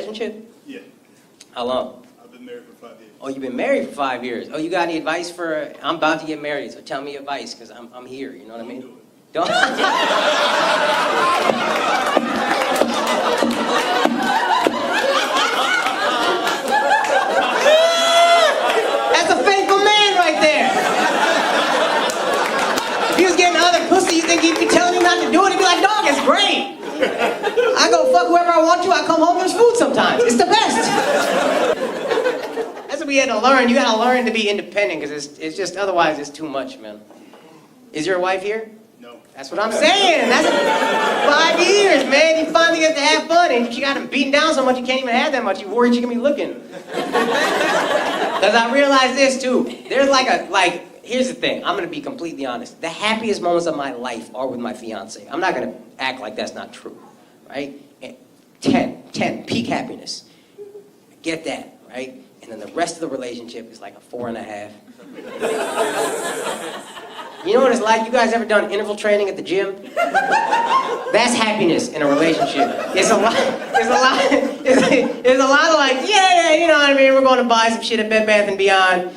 relationship? Yeah. How long? I've been married for 5 years. Oh, you've been married for 5 years. Oh, you got any advice for, I'm about to get married, so tell me advice, because I'm here, you know what I mean? Don't. That's a faithful man right there. If he was getting other pussy, you think he'd be telling you not to do it? He'd be like, dog, it's great. I go fuck whoever I want to. I come home, there's food sometimes. It's the best. That's what we had to learn. You gotta learn to be independent, because it's just, otherwise it's too much, man. Is your wife here? No. That's what I'm saying. That's 5 years, man. You finally get to have fun, and she got him beaten down so much you can't even have that much. You worried she can be looking. Because I realized this too. There's here's the thing. I'm gonna be completely honest. The happiest moments of my life are with my fiance. I'm not gonna act like that's not true, right? 10, peak happiness. Get that, right? And then the rest of the relationship is like a 4.5. You know what it's like? You guys ever done interval training at the gym? That's happiness in a relationship. It's a lot of like, yeah, you know what I mean? We're going to buy some shit at Bed Bath & Beyond.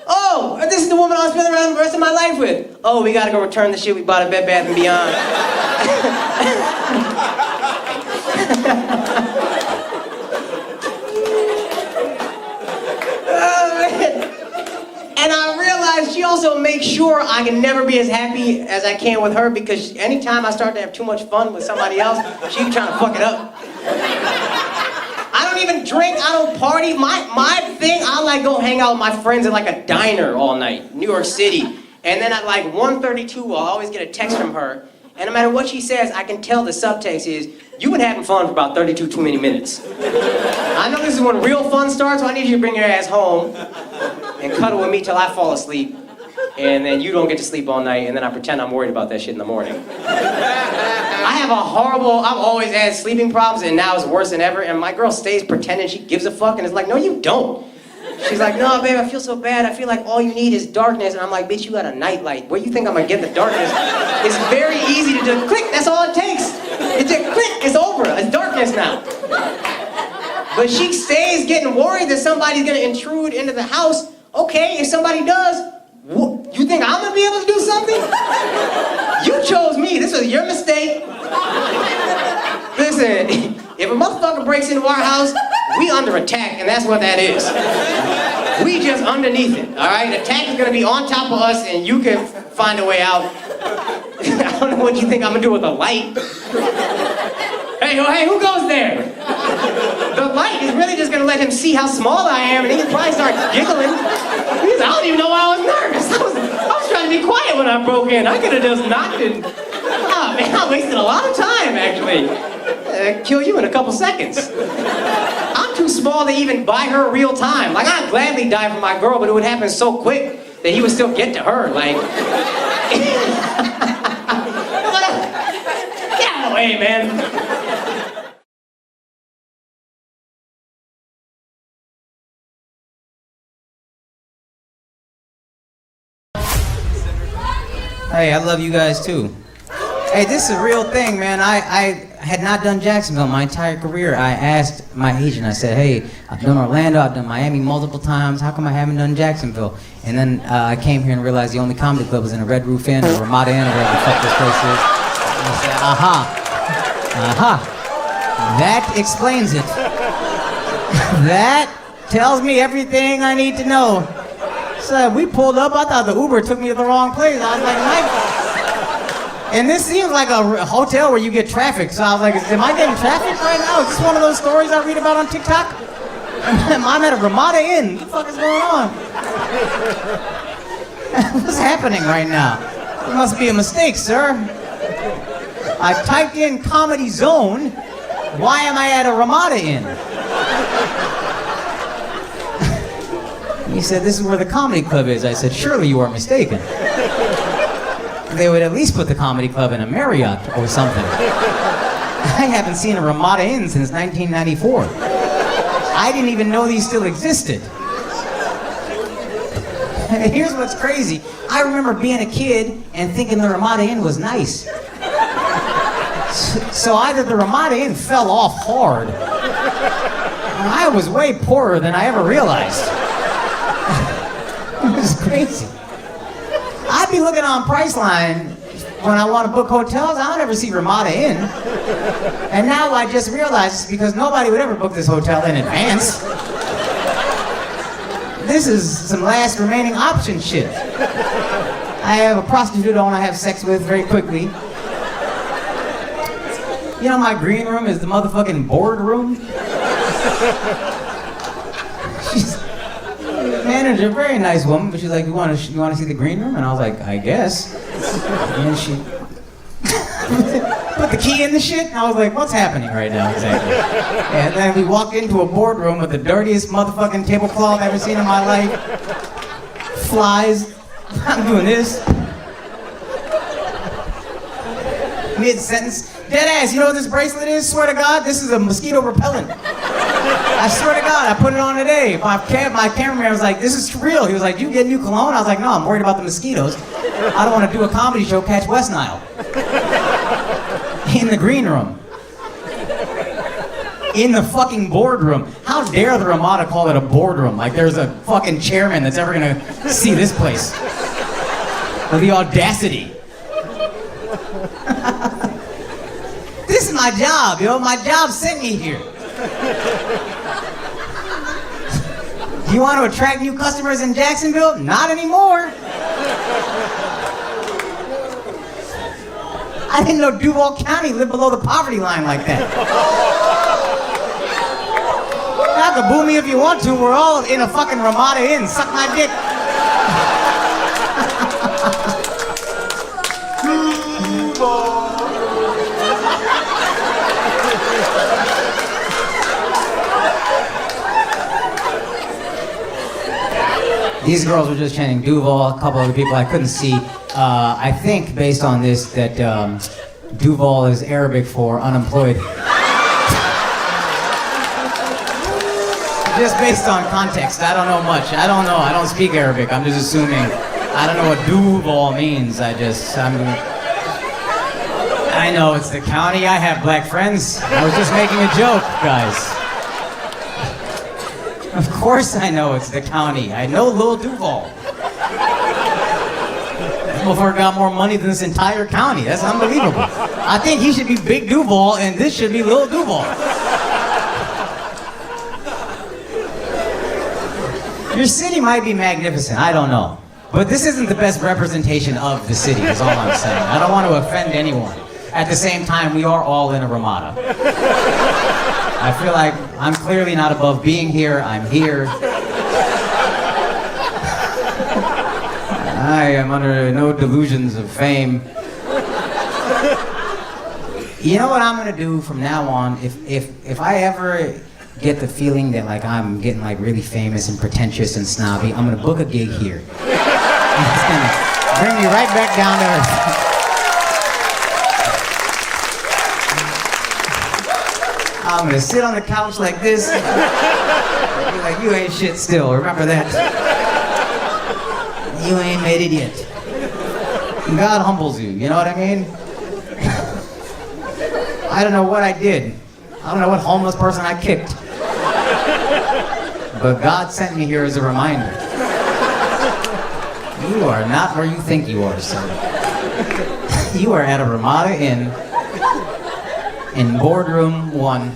Oh, this is the woman I'll spend the rest of my life with. Oh, we gotta go return the shit we bought at Bed Bath & Beyond. And I realized she also makes sure I can never be as happy as I can with her, because anytime I start to have too much fun with somebody else, she's trying to fuck it up. I don't even drink, I don't party. My thing, I like go hang out with my friends at like a diner all night, New York City. And then at like 1:32, I'll always get a text from her. And no matter what she says, I can tell the subtext is, you've been having fun for about 32 too many minutes. I know this is when real fun starts, so I need you to bring your ass home and cuddle with me till I fall asleep. And then you don't get to sleep all night, and then I pretend I'm worried about that shit in the morning. I've always had sleeping problems, and now it's worse than ever, and my girl stays pretending she gives a fuck, and it's like, no, you don't. She's like, no, babe, I feel so bad. I feel like all you need is darkness. And I'm like, bitch, you got a nightlight. Where you think I'm gonna get the darkness? It's very easy to just click, that's all it takes. It's just click, it's over, it's darkness now. But she stays getting worried that somebody's gonna intrude into the house. Okay, if somebody does, you think I'm gonna be able to do something? You chose me, this was your mistake. Listen, if a motherfucker breaks into our house, we under attack, and that's what that is. We just underneath it, all right? Attack is gonna be on top of us, and you can find a way out. I don't know what you think I'm gonna do with a light. Hey, who goes there? The light is really just gonna let him see how small I am, and he can probably start giggling. I don't even know why I was nervous. I was trying to be quiet when I broke in. I could have just knocked and... Oh, man, I wasted a lot of time, actually. Kill you in a couple seconds. I'm too small to even buy her real time. Like, I'd gladly die for my girl, but it would happen so quick that he would still get to her. Like... Get out of the way, man. Hey, I love you guys too. Hey, this is a real thing, man. I had not done Jacksonville my entire career. I asked my agent, I said, hey, I've done Orlando, I've done Miami multiple times, how come I haven't done Jacksonville? And then I came here and realized the only comedy club was in a Red Roof Inn or Ramada Inn or whatever the fuck this place is. And I said, aha, that explains it. That tells me everything I need to know. So we pulled up, I thought the Uber took me to the wrong place. I was like, and this seems like a hotel where you get traffic. So I was like, am I getting traffic right now? Is this one of those stories I read about on TikTok? I'm at a Ramada Inn. What the fuck is going on? What's happening right now? It must be a mistake, sir. I typed in Comedy Zone. Why am I at a Ramada Inn? He said, this is where the comedy club is. I said, surely you are mistaken. They would at least put the comedy club in a Marriott or something. I haven't seen a Ramada Inn since 1994. I didn't even know these still existed. Here's what's crazy. I remember being a kid and thinking the Ramada Inn was nice. So either the Ramada Inn fell off hard, I was way poorer than I ever realized. It was crazy. I'd be looking on Priceline when I want to book hotels. I don't ever see Ramada Inn. And now I just realized it's because nobody would ever book this hotel in advance. This is some last remaining option shit. I have a prostitute I want to have sex with very quickly. You know, my green room is the motherfucking board room. She's manager, very nice woman, but she's like, you want to see the green room? And I was like, I guess. And then she put the key in the shit, and I was like, what's happening right now exactly? And then we walked into a boardroom with the dirtiest motherfucking tablecloth I've ever seen in my life. Flies. I'm doing this. Mid-sentence. Deadass, you know what this bracelet is? Swear to God, this is a mosquito repellent. I swear to God, I put it on today. My cameraman was like, this is real. He was like, you get new cologne? I was like, no, I'm worried about the mosquitoes. I don't want to do a comedy show, catch West Nile. In the green room. In the fucking boardroom. How dare the Ramada call it a boardroom? Like there's a fucking chairman that's ever gonna see this place. With the audacity. This is my job, yo. My job sent me here. Do you want to attract new customers in Jacksonville? Not anymore. I didn't know Duval County lived below the poverty line like that. Now can boo me if you want to. We're all in a fucking Ramada Inn. Suck my dick. These girls were just chanting Duval, a couple other people I couldn't see. I think, based on this, that Duval is Arabic for unemployed. Just based on context, I don't know much. I don't know, I don't speak Arabic. I'm just assuming. I don't know what Duval means. I know it's the county. I have black friends. I was just making a joke, guys. Of course I know it's the county. I know Lil Duval. This motherfucker got more money than this entire county. That's unbelievable. I think he should be Big Duval and this should be Lil Duval. Your city might be magnificent, I don't know. But this isn't the best representation of the city, is all I'm saying. I don't want to offend anyone. At the same time, we are all in a Ramada. I feel like I'm clearly not above being here. I'm here. I am under no delusions of fame. You know what I'm gonna do from now on? If I ever get the feeling that like I'm getting like really famous and pretentious and snobby, I'm gonna book a gig here. And it's gonna bring me right back down to earth. I'm gonna sit on the couch like this. Be like, you ain't shit still, remember that? You ain't made it yet. And God humbles you, you know what I mean? I don't know what I did. I don't know what homeless person I kicked. But God sent me here as a reminder. You are not where you think you are, son. You are at a Ramada Inn in boardroom 1.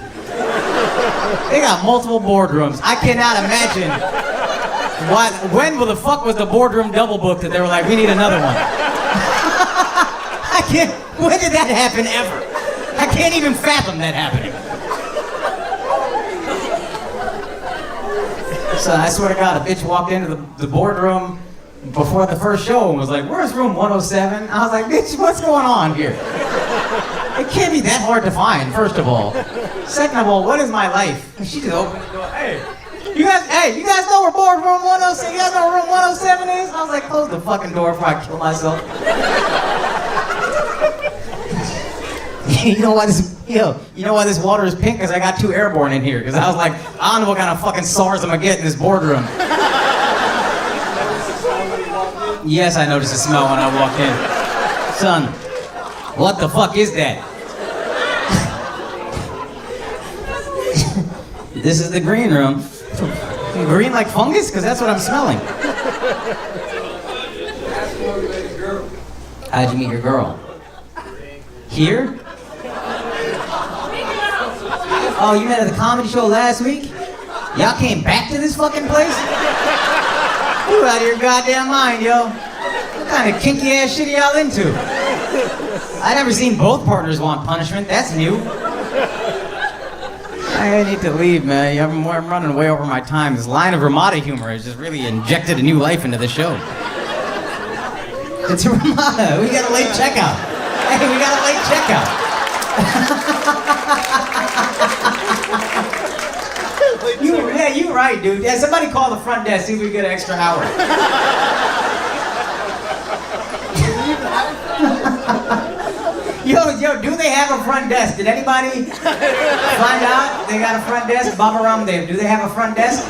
They got multiple boardrooms. I cannot imagine when the fuck was the boardroom double booked that they were like, we need another one. When did that happen ever? I can't even fathom that happening. So I swear to God, a bitch walked into the boardroom before the first show and was like, where's room 107? I was like, bitch, what's going on here? It can't be that hard to find, first of all. Second of all, what is my life? She just opened the door, hey, you guys know where boardroom 107, you guys know where room 107 is? I was like, close the fucking door before I kill myself. You know why this water is pink? Because I got 2 airborne in here. Because I was like, I don't know what kind of fucking SARS I'm gonna get in this boardroom. Yes, I noticed the smell when I walked in. Son, what the fuck is that? This is the green room. Green like fungus? Because that's what I'm smelling. How'd you meet your girl? Here? Oh, you met at the comedy show last week? Y'all came back to this fucking place? You out of your goddamn mind, yo. What kind of kinky ass shit are y'all into? I never seen both partners want punishment. That's new. I need to leave, man. I'm running way over my time. This line of Ramada humor has just really injected a new life into the show. It's a Ramada. We got a late checkout. Hey, we got a late checkout. You're right, dude. Yeah, somebody call the front desk, see if we get an extra hour. Yo, do they have a front desk? Did anybody find out they got a front desk? Baba Ramdev, do they have a front desk?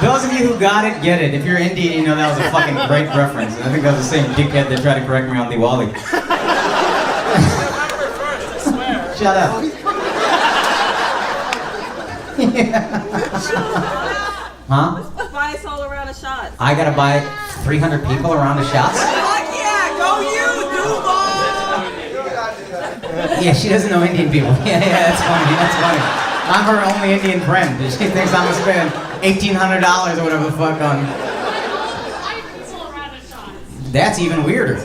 Those of you who got it, get it. If you're Indian, you know that was a fucking great reference. I think that was the same dickhead that tried to correct me on Diwali. Shut up. Yeah. Huh? Buy us all around a shot. I gotta buy 300 people around the shots? Fuck yeah, go you, Duval! Yeah, she doesn't know Indian people. Yeah, that's funny. I'm her only Indian friend. She thinks I'm gonna spend $1,800 or whatever the fuck on. That's even weirder.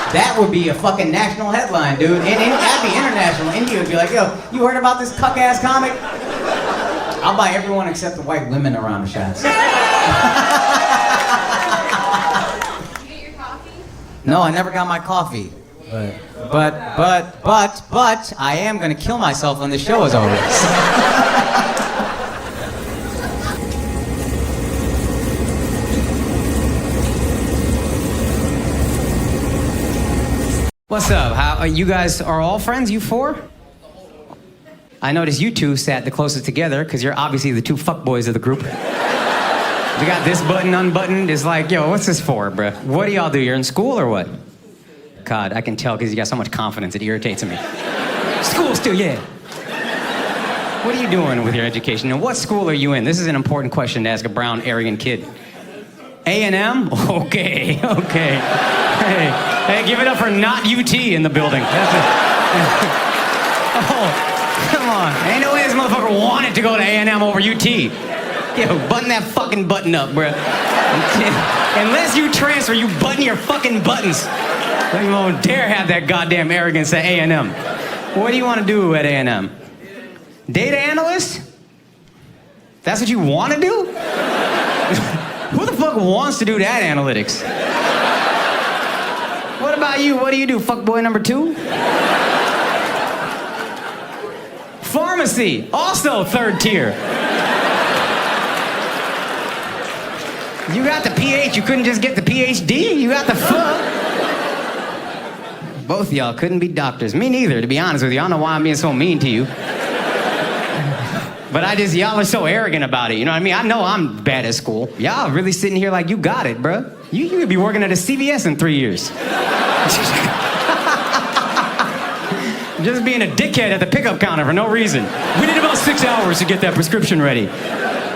That would be a fucking national headline, dude. That'd be international. India would be like, yo, you heard about this cuck-ass comic? I'll buy everyone except the white women around the shots. Did you get your coffee? No, I never got my coffee. But I am gonna kill myself when the show is over. What's up? How you guys are all friends? You four? I noticed you two sat the closest together because you're obviously the two fuckboys of the group. We got this button unbuttoned. It's like, yo, what's this for, bruh? What do y'all do? You're in school or what? God, I can tell because you got so much confidence. It irritates me. School still, yeah. What are you doing with your education? And what school are you in? This is an important question to ask a brown, arrogant kid. A&M? Okay. Hey, give it up for not UT in the building. Oh, come on. Ain't no way this motherfucker wanted to go to A&M over UT. Yo, button that fucking button up, bruh. Unless you transfer, you button your fucking buttons. You won't dare have that goddamn arrogance at A&M. What do you want to do at A&M? Data analyst? That's what you want to do? Who the fuck wants to do that analytics? What about you? What do you do, fuckboy number 2? Pharmacy, also 3rd tier. You got the PH, you couldn't just get the PhD? You got the fuck? Both of y'all couldn't be doctors. Me neither, to be honest with you. I don't know why I'm being so mean to you. But y'all are so arrogant about it, you know what I mean? I know I'm bad at school. Y'all really sitting here like you got it, bruh. You could be working at a CVS in 3 years. Just being a dickhead at the pickup counter for no reason. We need about 6 hours to get that prescription ready.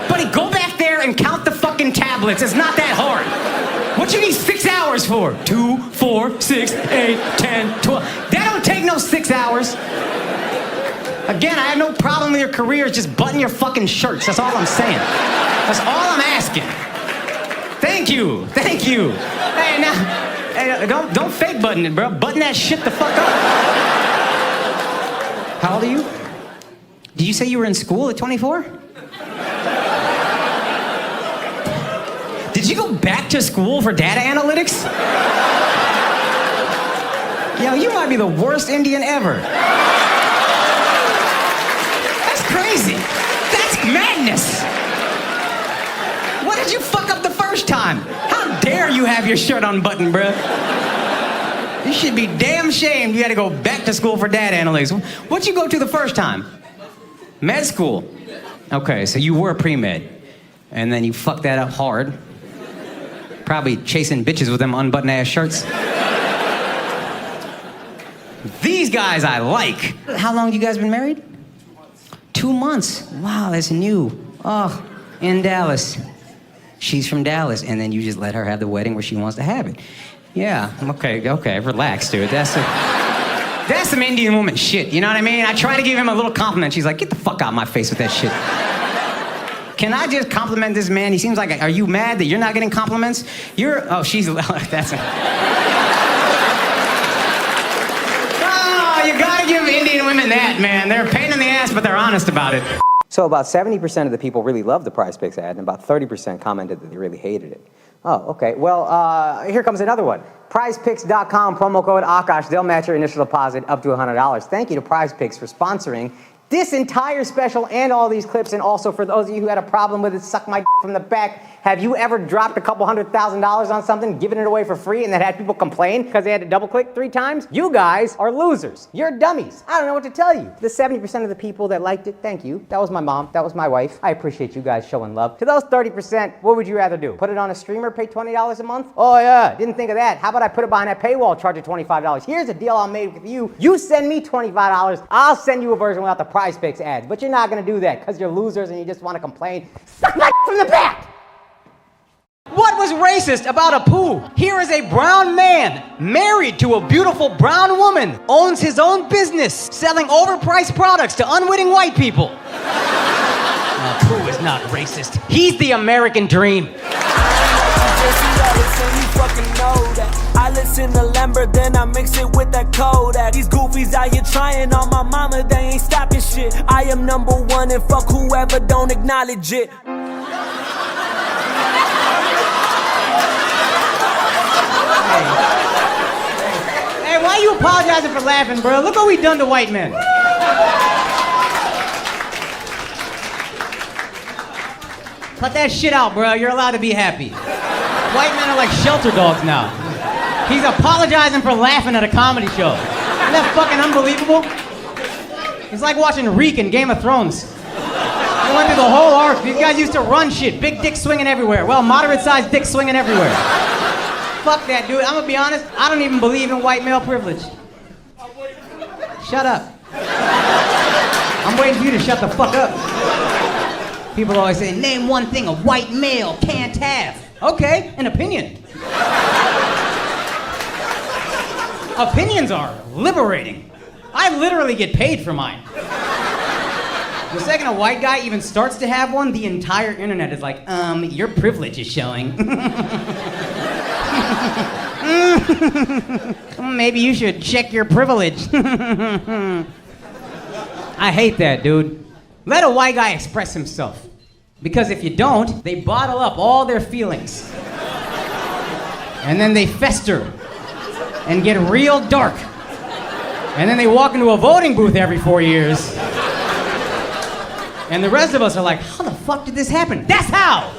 Buddy, go back there and count the fucking tablets. It's not that hard. What you need 6 hours for? 2, 4, 6, 8, 10, 12. That don't take no 6 hours. Again, I have no problem with your careers. Just button your fucking shirts. That's all I'm saying. That's all I'm asking. Thank you. Hey, now, don't fake button it, bro. Button that shit the fuck up. How old are you? Did you say you were in school at 24? Did you go back to school for data analytics? Yo, you might be the worst Indian ever. That's crazy. That's madness. What did you fuck up the first time? How dare you have your shirt unbuttoned, bruh? You should be damn shamed you had to go back to school for data analytics. What'd you go to the first time? Med school. Okay, so you were pre-med. And then you fucked that up hard. Probably chasing bitches with them unbuttoned ass shirts. These guys I like. How long you guys been married? 2 2 months. Wow, that's new. Oh, in Dallas. She's from Dallas, and then you just let her have the wedding where she wants to have it. Yeah, okay, relax, dude. That's some Indian woman shit, you know what I mean? I try to give him a little compliment. She's like, get the fuck out of my face with that shit. Can I just compliment this man? He seems like, are you mad that you're not getting compliments? She's, that's a... Oh, you gotta give Indian women that, man. They're a pain in the ass, but they're honest about it. So about 70% of the people really loved the Prize Picks ad, and about 30% commented that they really hated it. Oh, okay. Well, here comes another one. PrizePicks.com, promo code Akaash. They'll match your initial deposit up to $100. Thank you to Prize Picks for sponsoring this entire special and all these clips. And also for those of you who had a problem with it, suck my from the back. Have you ever dropped a couple $100,000 on something, given it away for free, and then had people complain because they had to double click 3 times? You guys are losers. You're dummies. I don't know what to tell you. The 70% of the people that liked it, thank you. That was my mom. That was my wife. I appreciate you guys showing love. To those 30%, what would you rather do? Put it on a streamer, pay $20 a month? Oh yeah, didn't think of that. How about I put it behind that paywall, charge it $25? Here's a deal I made with you. You send me $25, I'll send you a version without the Prize Picks ads. But you're not gonna do that because you're losers and you just want to complain. Suck my from the back! What was racist about a poo? Here is a brown man, married to a beautiful brown woman, owns his own business, selling overpriced products to unwitting white people. Pooh is not racist. He's the American dream. I listen to Lambert, then I mix it with that Kodak. These goofies out here trying on my mama, they ain't stopping shit. I am #1 and fuck whoever don't acknowledge it. Hey, why are you apologizing for laughing, bro? Look what we done to white men. Cut that shit out, bro. You're allowed to be happy. White men are like shelter dogs now. He's apologizing for laughing at a comedy show. Isn't that fucking unbelievable? It's like watching Reek in Game of Thrones. They went through the whole arc. These guys used to run shit. Big dick swinging everywhere. Well, moderate-sized dick swinging everywhere. Fuck that, dude. I'm gonna be honest, I don't even believe in white male privilege. Shut up. I'm waiting for you to shut the fuck up. People always say, name one thing a white male can't have. Okay, an opinion. Opinions are liberating. I literally get paid for mine. The second a white guy even starts to have one, the entire internet is like, your privilege is showing. Maybe you should check your privilege. I hate that, dude. Let a white guy express himself. Because if you don't, they bottle up all their feelings. And then they fester and get real dark. And then they walk into a voting booth every 4 years. And the rest of us are like, how the fuck did this happen? That's how!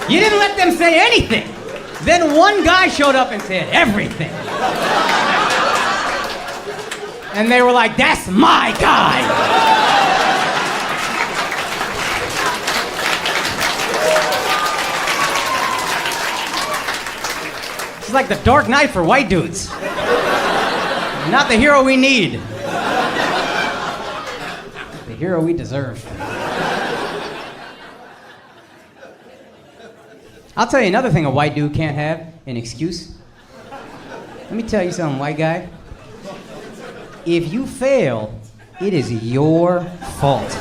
You didn't let them say anything. Then one guy showed up and said everything. And they were like, that's my guy. It's like the Dark Knight for white dudes. Not the hero we need. The hero we deserve. I'll tell you another thing a white dude can't have, an excuse. Let me tell you something, white guy. If you fail, it is your fault.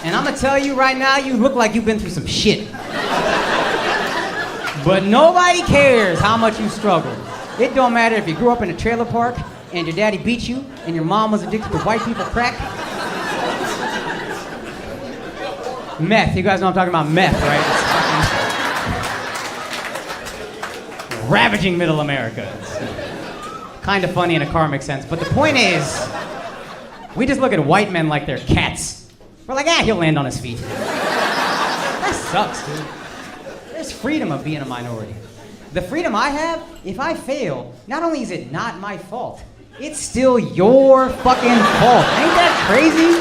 And I'm gonna tell you right now, you look like you've been through some shit. But nobody cares how much you struggled. It don't matter if you grew up in a trailer park and your daddy beat you and your mom was addicted to white people crack. Meth, you guys know I'm talking about meth, right? It's ravaging middle America. It's kind of funny in a karmic sense, but the point is, we just look at white men like they're cats. We're like, he'll land on his feet. That sucks, dude. There's freedom of being a minority. The freedom I have, if I fail, not only is it not my fault, it's still your fucking fault. Ain't that crazy?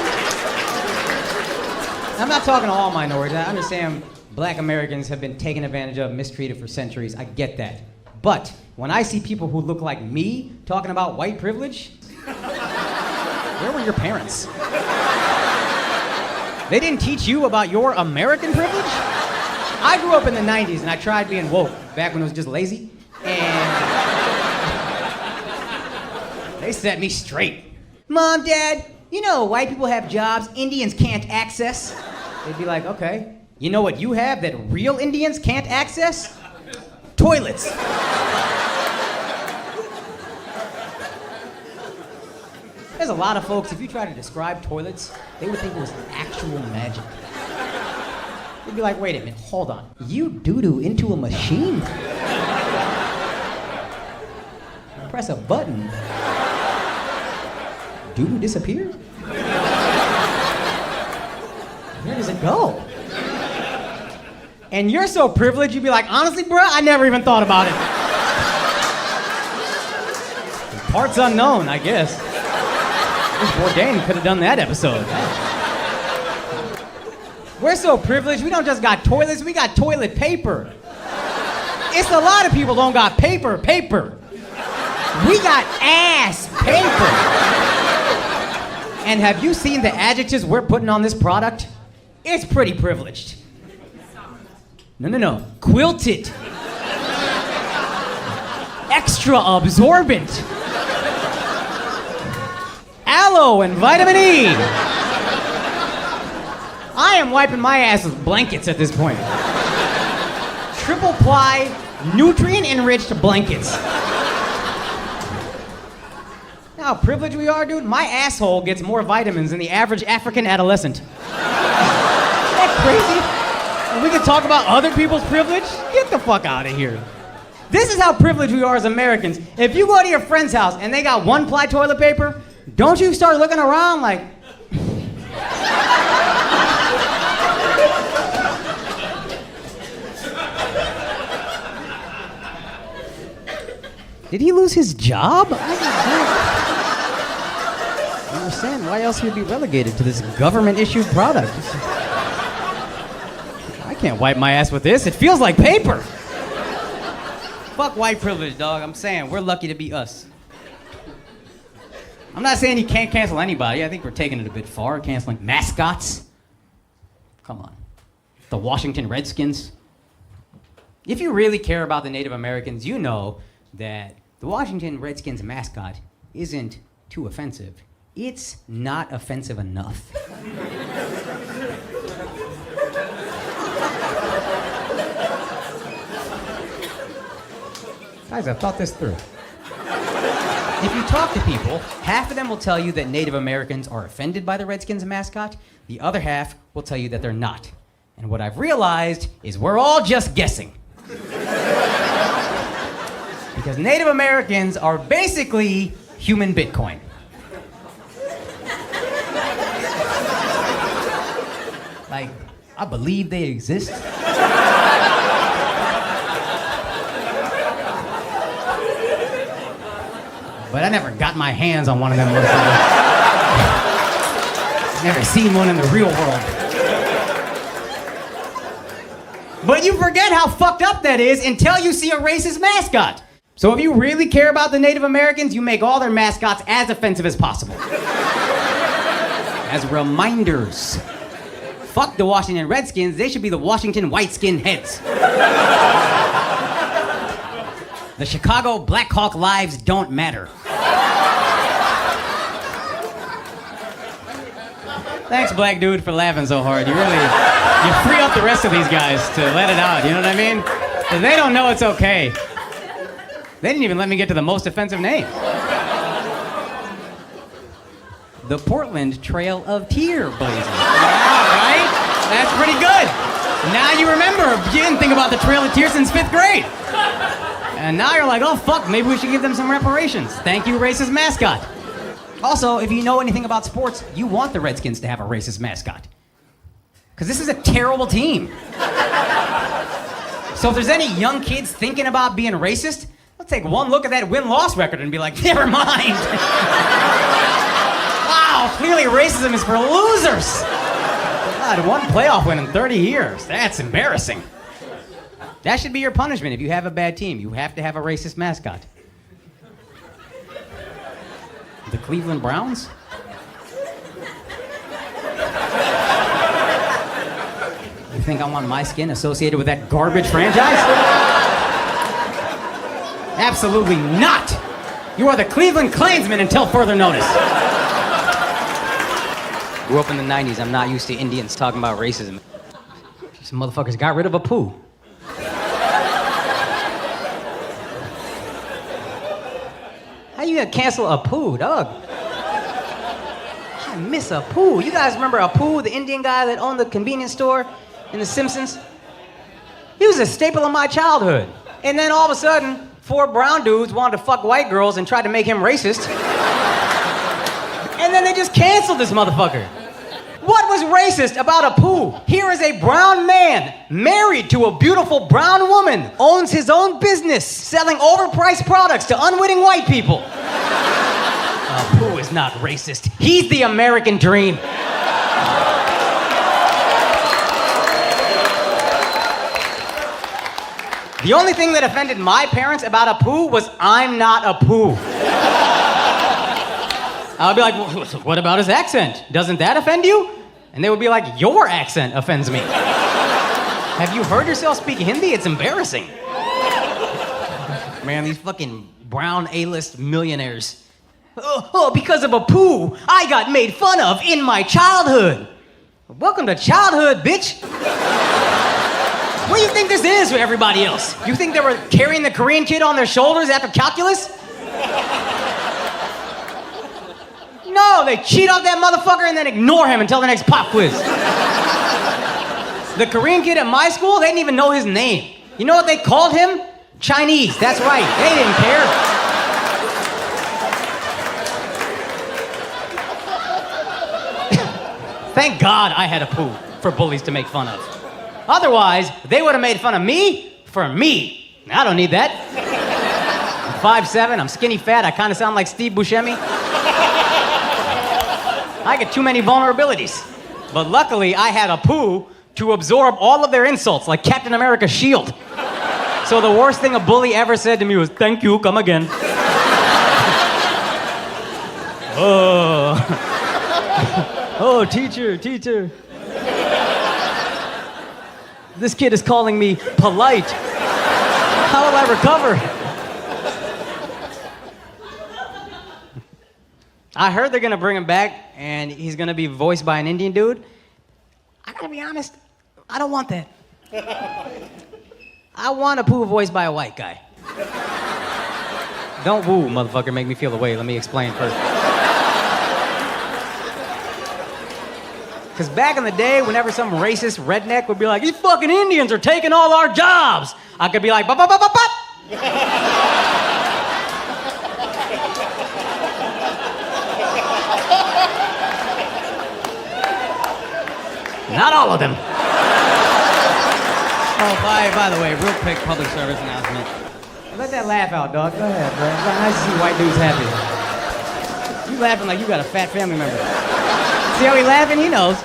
I'm not talking to all minorities. I understand black Americans have been taken advantage of, mistreated for centuries. I get that. But when I see people who look like me talking about white privilege, where were your parents? They didn't teach you about your American privilege? I grew up in the 90s and I tried being woke back when it was just lazy. And they set me straight. Mom, Dad, you know white people have jobs Indians can't access. They'd be like, okay. You know what you have that real Indians can't access? Toilets. There's a lot of folks, if you try to describe toilets, they would think it was actual magic. They'd be like, wait a minute, hold on. You doo-doo into a machine? Press a button. Doo-doo disappears? Where does it go? And you're so privileged, you'd be like, honestly, bro, I never even thought about it. Parts unknown, I guess. Bourdain could have done that episode. We're so privileged, we don't just got toilets, we got toilet paper. It's a lot of people don't got paper. We got ass paper. And have you seen the adjectives we're putting on this product? It's pretty privileged. No. Quilted. Extra absorbent. Aloe and vitamin E. I am wiping my ass with blankets at this point. Triple ply, nutrient-enriched blankets. How privileged we are, dude. My asshole gets more vitamins than the average African adolescent. Isn't that crazy? And we can talk about other people's privilege? Get the fuck out of here. This is how privileged we are as Americans. If you go to your friend's house and they got one-ply toilet paper, don't you start looking around like... Did he lose his job? I don't understand why else he would be relegated to this government-issued product. I can't wipe my ass with this. It feels like paper. Fuck white privilege, dog. I'm saying we're lucky to be us. I'm not saying you can't cancel anybody. I think we're taking it a bit far, canceling mascots. Come on. The Washington Redskins. If you really care about the Native Americans, you know that the Washington Redskins mascot isn't too offensive. It's not offensive enough. Guys, I've thought this through. If you talk to people, half of them will tell you that Native Americans are offended by the Redskins mascot. The other half will tell you that they're not. And what I've realized is we're all just guessing. Because Native Americans are basically human Bitcoin. Like, I believe they exist. But I never got my hands on one of them. Never seen one in the real world. But you forget how fucked up that is until you see a racist mascot. So if you really care about the Native Americans, you make all their mascots as offensive as possible. As reminders. Fuck the Washington Redskins, they should be the Washington White Skinheads. The Chicago Blackhawk lives don't matter. Thanks, black dude, for laughing so hard. You free up the rest of these guys to let it out, you know what I mean? 'Cause they don't know it's okay. They didn't even let me get to the most offensive name. The Portland Trail of Tear Blazers. Yeah, right? That's pretty good. Now you remember, you didn't think about the Trail of Tears since 5th grade. And now you're like, oh fuck, maybe we should give them some reparations. Thank you, racist mascot. Also, if you know anything about sports, you want the Redskins to have a racist mascot. Because this is a terrible team. So if there's any young kids thinking about being racist, they'll take one look at that win-loss record and be like, never mind. Wow, clearly racism is for losers. God, one playoff win in 30 years. That's embarrassing. That should be your punishment if you have a bad team. You have to have a racist mascot. The Cleveland Browns? You think I want my skin associated with that garbage franchise? Absolutely not! You are the Cleveland Klansmen until further notice. Grew up in the 90s. I'm not used to Indians talking about racism. These motherfuckers got rid of a poo. How you gonna cancel a poo, dog? I miss a poo. You guys remember a poo, the Indian guy that owned the convenience store in The Simpsons? He was a staple of my childhood. And then all of a sudden, 4 brown dudes wanted to fuck white girls and tried to make him racist. And then they just canceled this motherfucker. What was racist about a poo? Here is a brown man, married to a beautiful brown woman, owns his own business, selling overpriced products to unwitting white people. A poo is not racist. He's the American dream. The only thing that offended my parents about a poo was I'm not a poo. I would be like, well, what about his accent? Doesn't that offend you? And they would be like, your accent offends me. Have you heard yourself speak Hindi? It's embarrassing. Man, these fucking brown A-list millionaires. Oh, because of a poo, I got made fun of in my childhood. Welcome to childhood, bitch. What do you think this is for everybody else? You think they were carrying the Korean kid on their shoulders after calculus? No, they cheat off that motherfucker and then ignore him until the next pop quiz. The Korean kid at my school, they didn't even know his name. You know what they called him? Chinese. That's right. They didn't care. Thank God I had a poo for bullies to make fun of. Otherwise, they would have made fun of me for me. I don't need that. I'm 5'7", I'm skinny fat, I kind of sound like Steve Buscemi. I get too many vulnerabilities. But luckily, I had a poo to absorb all of their insults, like Captain America's shield. So the worst thing a bully ever said to me was, thank you, come again. Oh, teacher. This kid is calling me polite. How will I recover? I heard they're gonna bring him back and he's gonna be voiced by an Indian dude. I gotta be honest, I don't want that. I want a poo voiced by a white guy. Don't woo, motherfucker, make me feel the way. Let me explain first. Because back in the day, whenever some racist redneck would be like, these fucking Indians are taking all our jobs, I could be like, bop, bop, bop, bop, bop. Not all of them. Oh, by the way, real quick public service announcement. Let that laugh out, dog. Go ahead, bro. It's nice to see white dudes happy. You laughing like you got a fat family member. See how he laughing? He knows.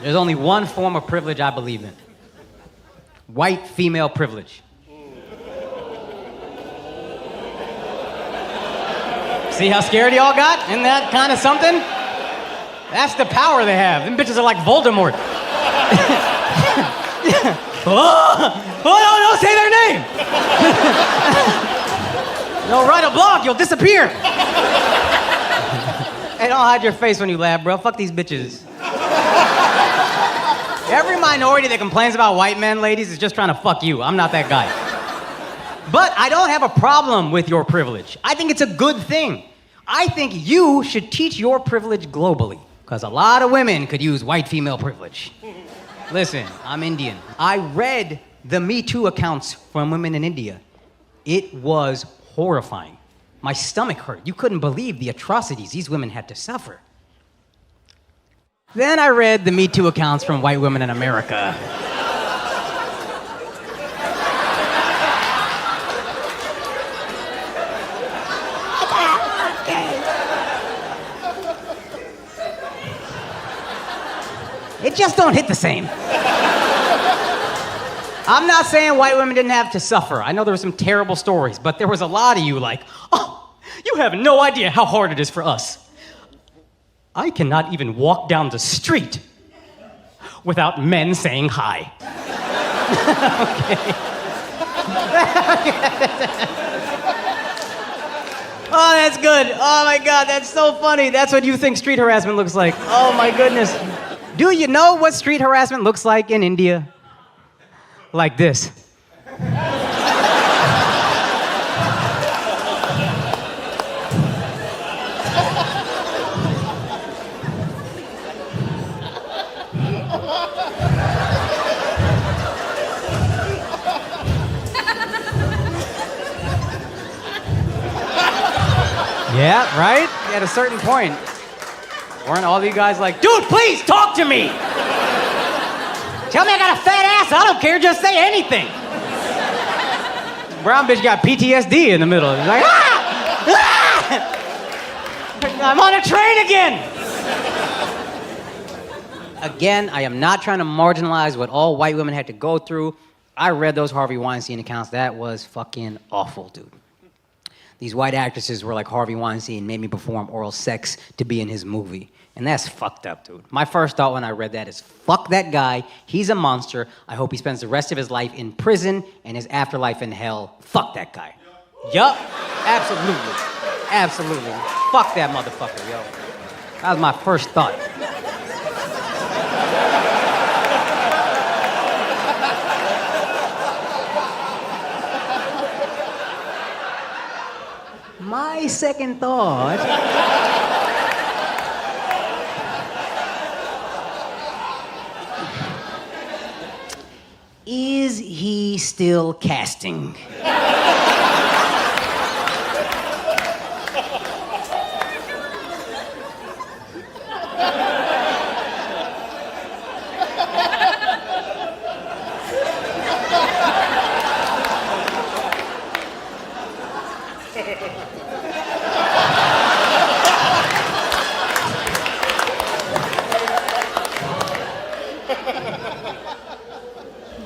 There's only one form of privilege I believe in. White female privilege. See how scared y'all got? Isn't that kind of something? That's the power they have. Them bitches are like Voldemort. Oh, don't say their name. You'll write a blog, you'll disappear. Hey, don't hide your face when you laugh, bro. Fuck these bitches. Every minority that complains about white men, ladies, is just trying to fuck you. I'm not that guy. But I don't have a problem with your privilege. I think it's a good thing. I think you should teach your privilege globally, because a lot of women could use white female privilege. Listen, I'm Indian. I read the Me Too accounts from women in India. It was horrifying. My stomach hurt. You couldn't believe the atrocities these women had to suffer. Then I read the Me Too accounts from white women in America. It just don't hit the same. I'm not saying white women didn't have to suffer. I know there were some terrible stories, but there was a lot of you like, oh, you have no idea how hard it is for us. I cannot even walk down the street without men saying hi. Oh, that's good. Oh my God, that's so funny. That's what you think street harassment looks like. Oh my goodness. Do you know what street harassment looks like in India? Like this. Yeah, right? At a certain point. Weren't all you guys like, dude, please talk to me! Tell me I got a fat ass, I don't care, just say anything. Brown bitch got PTSD in the middle. He's like, ah! Ah! I'm on a train again! Again, I am not trying to marginalize what all white women had to go through. I read those Harvey Weinstein accounts. That was fucking awful, dude. These white actresses were like Harvey Weinstein, made me perform oral sex to be in his movie. And that's fucked up, dude. My first thought when I read that is, fuck that guy. He's a monster. I hope he spends the rest of his life in prison and his afterlife in hell. Fuck that guy. Yup. Absolutely. Absolutely. Fuck that motherfucker, yo. That was my first thought. My second thought is he still casting?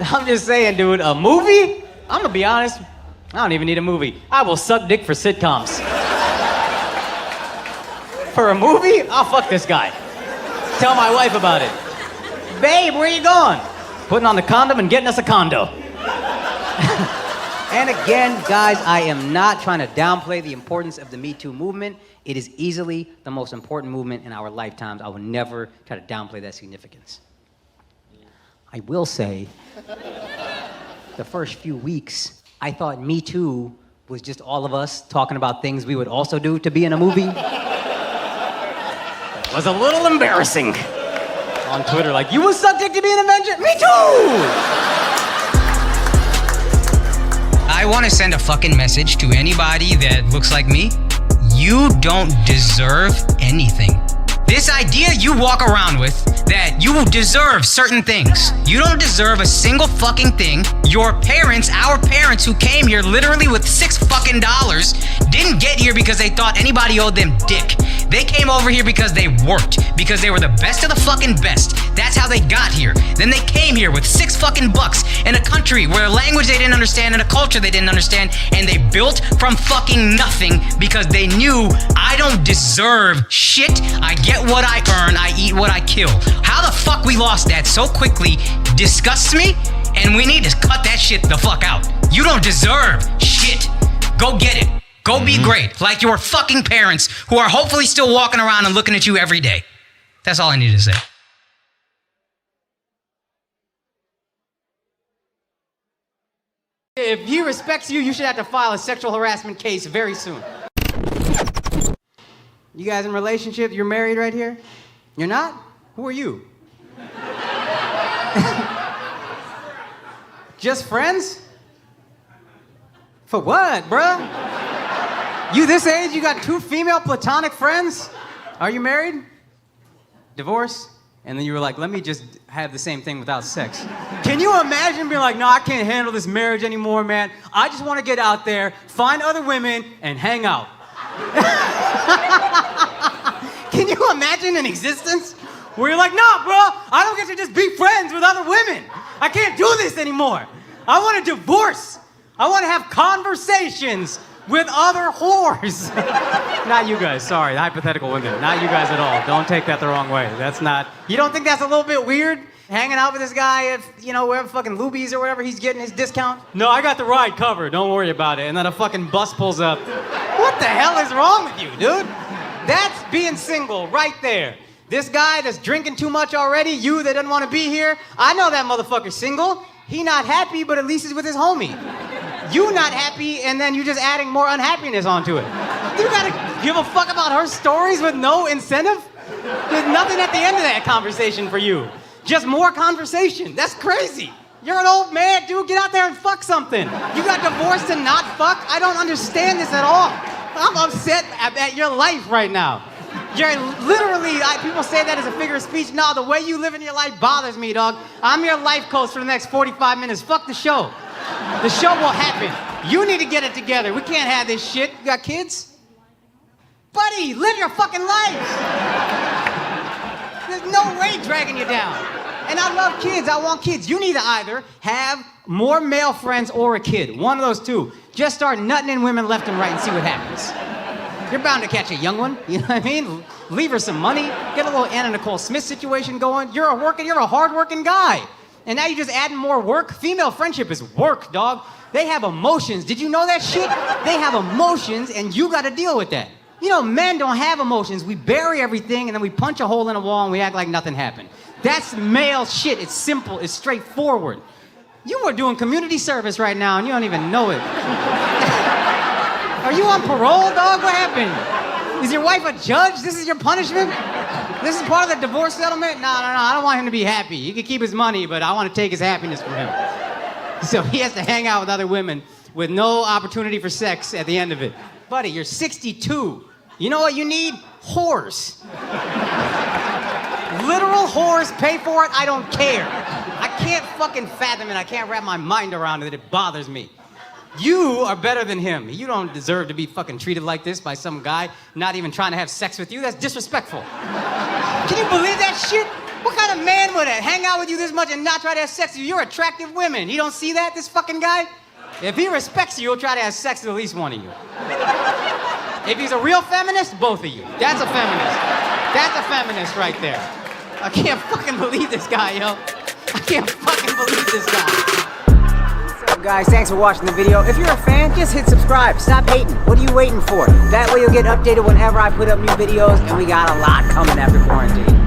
I'm just saying, dude, a movie? I'm gonna be honest, I don't even need a movie. I will suck dick for sitcoms. For a movie? I'll fuck this guy. Tell my wife about it. Babe, where you going? Putting on the condom and getting us a condo. And again, guys, I am not trying to downplay the importance of the Me Too movement. It is easily the most important movement in our lifetimes. I will never try to downplay that significance. I will say, the first few weeks, I thought Me Too was just all of us talking about things we would also do to be in a movie. It was a little embarrassing. On Twitter, like, you would suck dick to be an Avenger? Me too! I want to send a fucking message to anybody that looks like me. You don't deserve anything. This idea you walk around with, that you deserve certain things. You don't deserve a single fucking thing. Your parents, our parents who came here literally with $6 fucking, didn't get here because they thought anybody owed them dick. They came over here because they worked, because they were the best of the fucking best. That's how they got here. Then they came here with $6 fucking in a country where a language they didn't understand and a culture they didn't understand, and they built from fucking nothing because they knew I don't deserve shit. I get what I earn, I eat what I kill. How the fuck we lost that so quickly disgusts me, and we need to cut that shit the fuck out. You don't deserve shit. Go get it. Go be great, like your fucking parents, who are hopefully still walking around and looking at you every day. That's all I need to say. If he respects you, you should have to file a sexual harassment case very soon. You guys in a relationship? You're married right here? You're not? Who are you? Just friends? For what, bruh? You this age, you got 2 female platonic friends? Are you married? Divorced? And then you were like, let me just have the same thing without sex. Can you imagine being like, no, I can't handle this marriage anymore, man. I just want to get out there, find other women, and hang out. Can you imagine an existence where you're like, no, bro, I don't get to just be friends with other women. I can't do this anymore. I want a divorce. I want to have conversations with other whores. Not you guys, sorry, the hypothetical women. Not you guys at all. Don't take that the wrong way. That's not, you don't think that's a little bit weird? Hanging out with this guy at, wherever fucking Luby's or whatever he's getting his discount? No, I got the ride covered, don't worry about it. And then a fucking bus pulls up. What the hell is wrong with you, dude? That's being single right there. This guy that's drinking too much already, you that doesn't want to be here, I know that motherfucker's single. He not happy, but at least he's with his homie. You not happy, and then you're just adding more unhappiness onto it. You gotta give a fuck about her stories with no incentive? There's nothing at the end of that conversation for you. Just more conversation. That's crazy. You're an old man, dude. Get out there and fuck something. You got divorced to not fuck? I don't understand this at all. I'm upset at your life right now. You're literally, people say that as a figure of speech. No, the way you live in your life bothers me, dog. I'm your life coach for the next 45 minutes. Fuck the show. The show will happen. You need to get it together. We can't have this shit. You got kids? Buddy, live your fucking life. There's no way dragging you down. And I love kids. I want kids. You need to either have more male friends or a kid. One of those two. Just start nutting in women left and right and see what happens. You're bound to catch a young one. You know what I mean? Leave her some money. Get a little Anna Nicole Smith situation going. You're a hard-working guy. And now you're just adding more work. Female friendship is work, dog. They have emotions. Did you know that shit? They have emotions, and you got to deal with that. Men don't have emotions. We bury everything, and then we punch a hole in a wall, and we act like nothing happened. That's male shit. It's simple. It's straightforward. You are doing community service right now, and you don't even know it. Are you on parole, dog? What happened? Is your wife a judge? This is your punishment? This is part of the divorce settlement? No, I don't want him to be happy. He can keep his money, but I want to take his happiness from him. So he has to hang out with other women with no opportunity for sex at the end of it. Buddy, you're 62. You know what you need? Whores. Literal whores, pay for it, I don't care. I can't fucking fathom it. I can't wrap my mind around it. It bothers me. You are better than him. You don't deserve to be fucking treated like this by some guy not even trying to have sex with you. That's disrespectful. Can you believe that shit? What kind of man would hang out with you this much and not try to have sex with you? You're attractive women. You don't see that, this fucking guy? If he respects you, he'll try to have sex with at least one of you. If he's a real feminist, both of you. That's a feminist. That's a feminist right there. I can't fucking believe this guy, yo. I can't fucking believe this guy. What's up, guys? Thanks for watching the video. If you're a fan, just hit subscribe. Stop hating. What are you waiting for? That way you'll get updated whenever I put up new videos, and we got a lot coming after quarantine.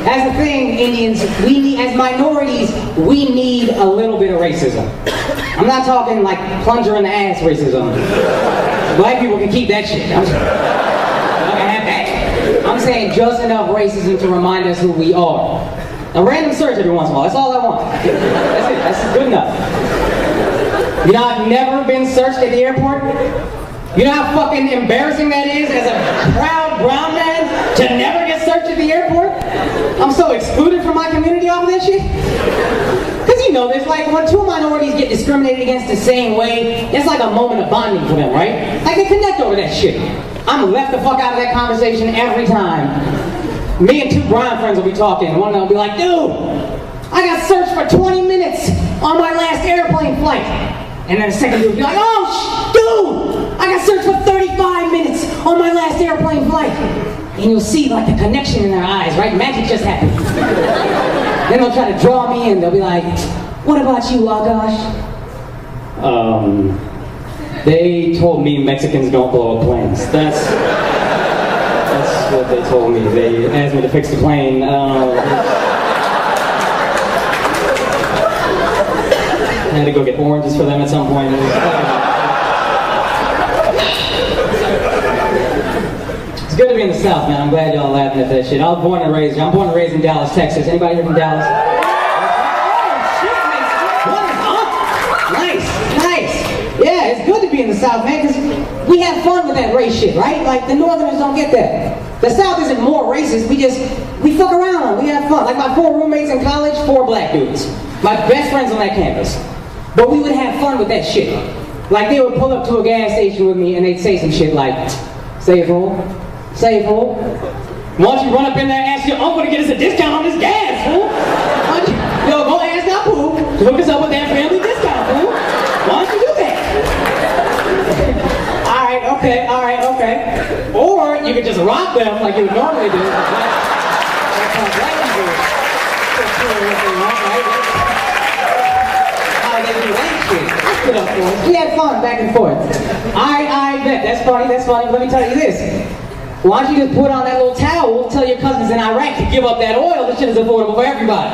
As a thing, Indians, as minorities, we need a little bit of racism. I'm not talking like plunger in the ass racism. Black people can keep that shit. I can have that. I'm saying just enough racism to remind us who we are. A random search every once in a while, that's all I want. That's it, that's good enough. I've never been searched at the airport? You know how fucking embarrassing that is as a proud brown man to never get searched at the airport? I'm so excluded from my community off of that shit. Because there's like when two minorities get discriminated against the same way, it's like a moment of bonding for them, right? Like they connect over that shit. I'm left the fuck out of that conversation every time. Me and two brown friends will be talking, one of them will be like, dude, I got searched for 20 minutes on my last airplane flight. And then the second dude will be like, oh, dude, I got searched for 35 minutes on my last airplane flight. And you'll see like the connection in their eyes, right? Magic just happened. Then they'll try to draw me in. They'll be like, what about you, Akaash? They told me Mexicans don't blow up planes. That's what they told me. They asked me to fix the plane. I had to go get oranges for them at some point. It's good to be in the South, man. I'm glad y'all laughing at that shit. I'm born and raised in Dallas, Texas. Anybody here from Dallas? Nice. Yeah, it's good to be in the South, man, because we have fun with that race shit, right? Like, the Northerners don't get that. The South isn't more racist, we fuck around, we have fun. Like my 4 roommates in college, 4 black dudes. My best friends on that campus. But we would have fun with that shit. Like they would pull up to a gas station with me and they'd say some shit like, "Say it, fool. Say it, fool. Why don't you run up in there and ask your uncle to get us a discount on this gas, fool? Why don't you, yo, go ask that fool to hook us up with that family discount, fool. Why don't you do that?" All right, okay. Or you could just rock them like you would normally do. We had fun back and forth. I bet. That's funny. Let me tell you this. Why don't you just put on that little towel, tell your cousins in Iraq to give up that oil, this shit is affordable for everybody.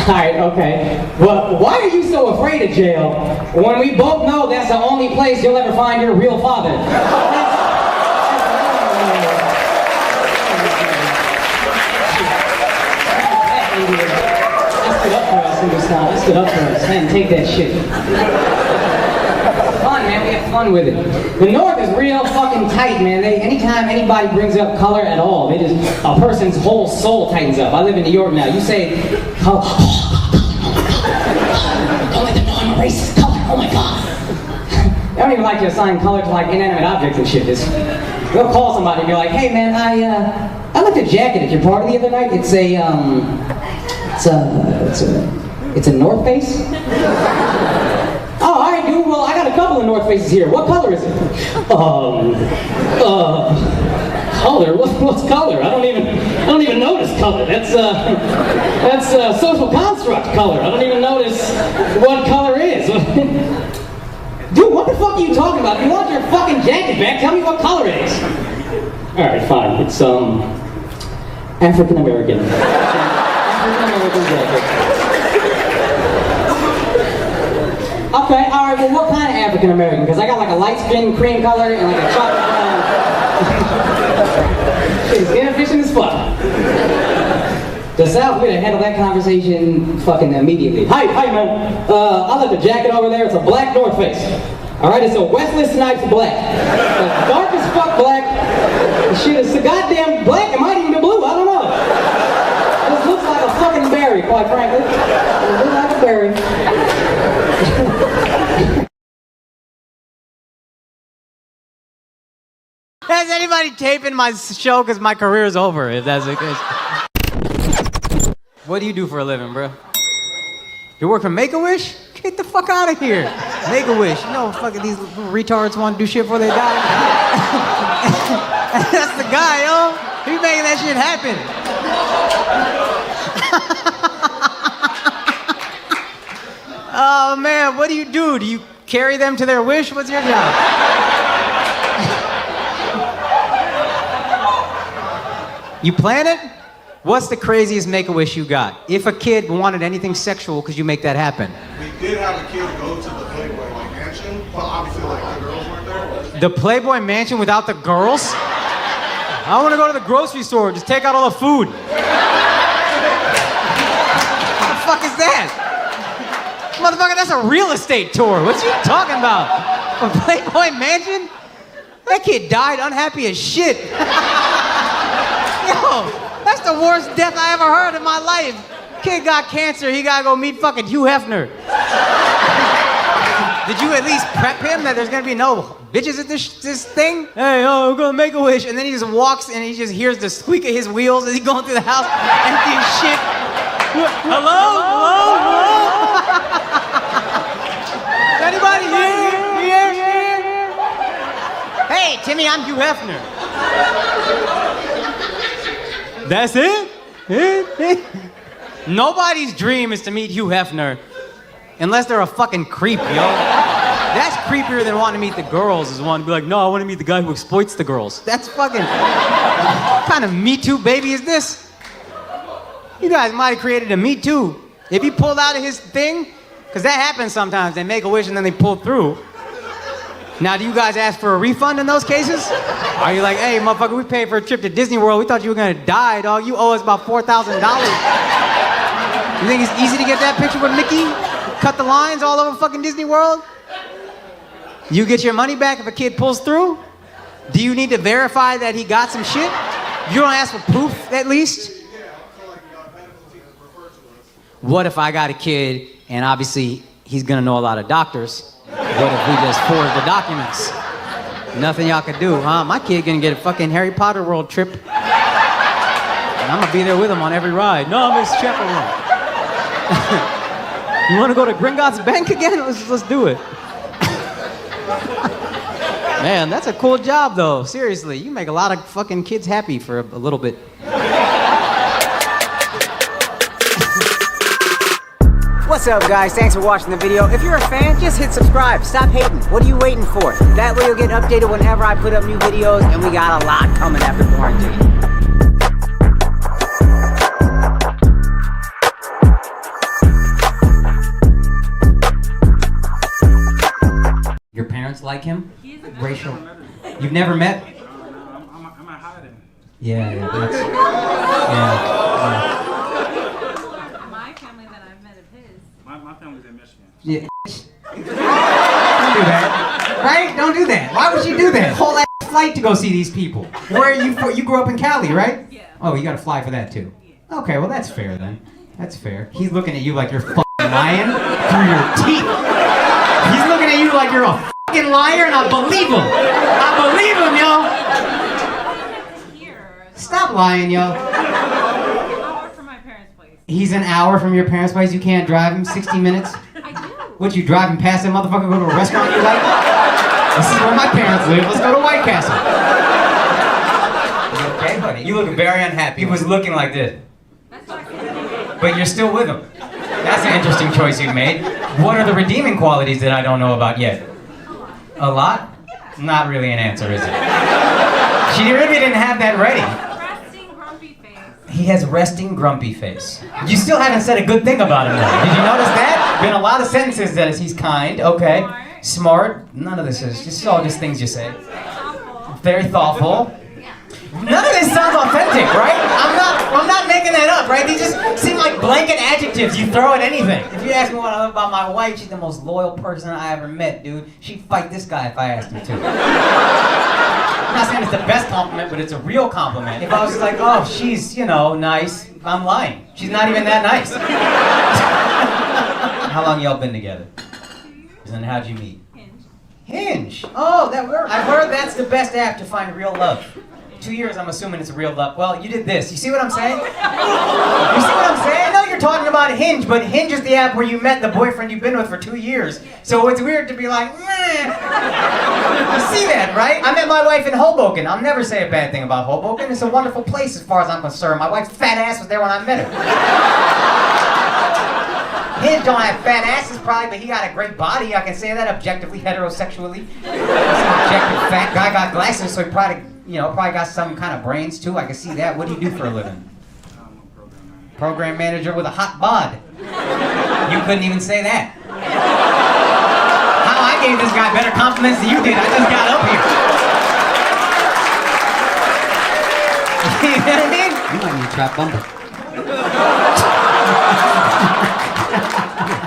Alright, okay. Well, why are you so afraid of jail when we both know that's the only place you'll ever find your real father? Let's get up for us. Man, take that shit. Fun, man. We have fun with it. The North is real fucking tight, man. Anytime anybody brings up color at all, a person's whole soul tightens up. I live in New York now. You say, color. Don't let them know I'm a racist. Color. Oh my god. They don't even like to assign color to like inanimate objects and shit. They'll call somebody and be like, "Hey man, I left a jacket at your party the other night. It's a North Face." "Oh, all right, dude. Well, I got a couple of North Faces here. What color is it?" Color? What's color? I don't even notice color. That's social construct color. I don't even notice what color is. Dude, what the fuck are you talking about? If you want your fucking jacket back, tell me what color it is. All right, fine. It's African American. African American jacket. Okay, all right. Well, what kind of African American? Because I got like a light skin cream color and like a chocolate brown. It's inefficient as fuck. The South would have handled that conversation fucking immediately. Hi man. I left a jacket over there. It's a black North Face. All right, it's a Wesley Snipes black. It's dark as fuck black. The shit is so goddamn black. It might even be blue. I don't know. This looks like a fucking berry, quite frankly. It looks like a berry. Has anybody taping my show? Because my career is over, if that's the case. What do you do for a living, bro? You work for Make-A-Wish? Get the fuck out of here. Make-A-Wish. You know fucking these little retards want to do shit before they die. That's the guy, yo. He's making that shit happen. Oh, man, what do you do? Do you carry them to their wish? What's your job? You plan it? What's the craziest Make-A-Wish you got? If a kid wanted anything sexual, could you make that happen? We did have a kid go to the Playboy Mansion, but obviously like the girls weren't there. The Playboy Mansion without the girls? I want to go to the grocery store. Just take out all the food. What the fuck is that? Motherfucker, that's a real estate tour. What you talking about? A Playboy Mansion? That kid died unhappy as shit. Yo, that's the worst death I ever heard in my life. Kid got cancer, he gotta go meet fucking Hugh Hefner. Did you at least prep him that there's gonna be no bitches at this thing? Hey, I'm gonna make a wish. And then he just walks and he just hears the squeak of his wheels as he's going through the house, empty as shit. Hello? Anybody here? Hey, Timmy, I'm Hugh Hefner. That's it? Nobody's dream is to meet Hugh Hefner unless they're a fucking creep, yo. That's creepier than wanting to meet the girls is one to be like, no, I want to meet the guy who exploits the girls. That's fucking... What kind of Me Too baby is this? You guys might have created a Me Too. If he pulled out of his thing, because that happens sometimes. They make a wish and then they pull through. Now, do you guys ask for a refund in those cases? Are you like, hey, motherfucker, we paid for a trip to Disney World. We thought you were going to die, dog. You owe us about $4,000. You think it's easy to get that picture with Mickey? Cut the lines all over fucking Disney World? You get your money back if a kid pulls through? Do you need to verify that he got some shit? You don't ask for proof, at least? What if I got a kid, and obviously he's going to know a lot of doctors? What if we just forward the documents? Nothing y'all could do, huh? My kid gonna get a fucking Harry Potter world trip. And I'm gonna be there with him on every ride. No, Miss Chaperone. You wanna go to Gringotts Bank again? Let's do it. Man, that's a cool job though. Seriously, you make a lot of fucking kids happy for a little bit. What's up, guys? Thanks for watching the video. If you're a fan, just hit subscribe. Stop hating. What are you waiting for? That way you'll get updated whenever I put up new videos, and we got a lot coming after quarantine. Your parents like him? He's a Racial. You've never met? I'm at hiding. Yeah, that's. My family that I've met of his. My family's in Michigan. Yeah. Don't do that. Right? Don't do that. Why would you do that? Whole ass flight to go see these people. Where are you? You grew up in Cali, right? Yeah. Oh, you got to fly for that too. Okay, well that's fair then. That's fair. He's looking at you like you're fucking lying through your teeth. He's looking at you like you're a fucking liar, and I believe him. I believe him, yo. Here. Stop lying, yo. An hour from my parents' place. He's an hour from your parents' place. You can't drive him 60 minutes. I do. What, you driving past that motherfucker, go to a restaurant you like? This is where my parents live. Let's go to White Castle. You okay, buddy? You look very unhappy. He was looking like this. That's what I said. But you're still with him. That's an interesting choice you've made. What are the redeeming qualities that I don't know about yet? A lot? Not really an answer, is it? She really didn't have that ready. Resting grumpy face. He has resting grumpy face. You still haven't said a good thing about him though. Did you notice that? Been a lot of sentences that he's kind, okay. Smart. None of this is. Just all just things you say. Thoughtful. Very thoughtful. None of this sounds authentic, right? I'm not making that up, right? They just seem like blanket adjectives you throw at anything. If you ask me what I love about my wife, she's the most loyal person I ever met, dude. She'd fight this guy if I asked her to. I'm not saying it's the best compliment, but it's a real compliment. If I was like, oh, she's, nice, I'm lying. She's not even that nice. How long y'all been together? 2 years. And how'd you meet? Hinge. Hinge. Oh, that works. I've heard that's the best app to find real love. 2 years, I'm assuming it's real love. Well, you did this. You see what I'm saying? You see what I'm saying? I know you're talking about Hinge, but Hinge is the app where you met the boyfriend you've been with for 2 years. So it's weird to be like, meh. You see that, right? I met my wife in Hoboken. I'll never say a bad thing about Hoboken. It's a wonderful place as far as I'm concerned. My wife's fat ass was there when I met her. Hinge don't have fat asses probably, but he got a great body. I can say that objectively, heterosexually. He's an objective fat guy, got glasses, so he probably got some kind of brains too. I can see that. What do you do for a living? I'm a program manager. Program manager with a hot bod. You couldn't even say that. How I gave this guy better compliments than you did. I just got up here. You know what I mean? You might need a trap bumper.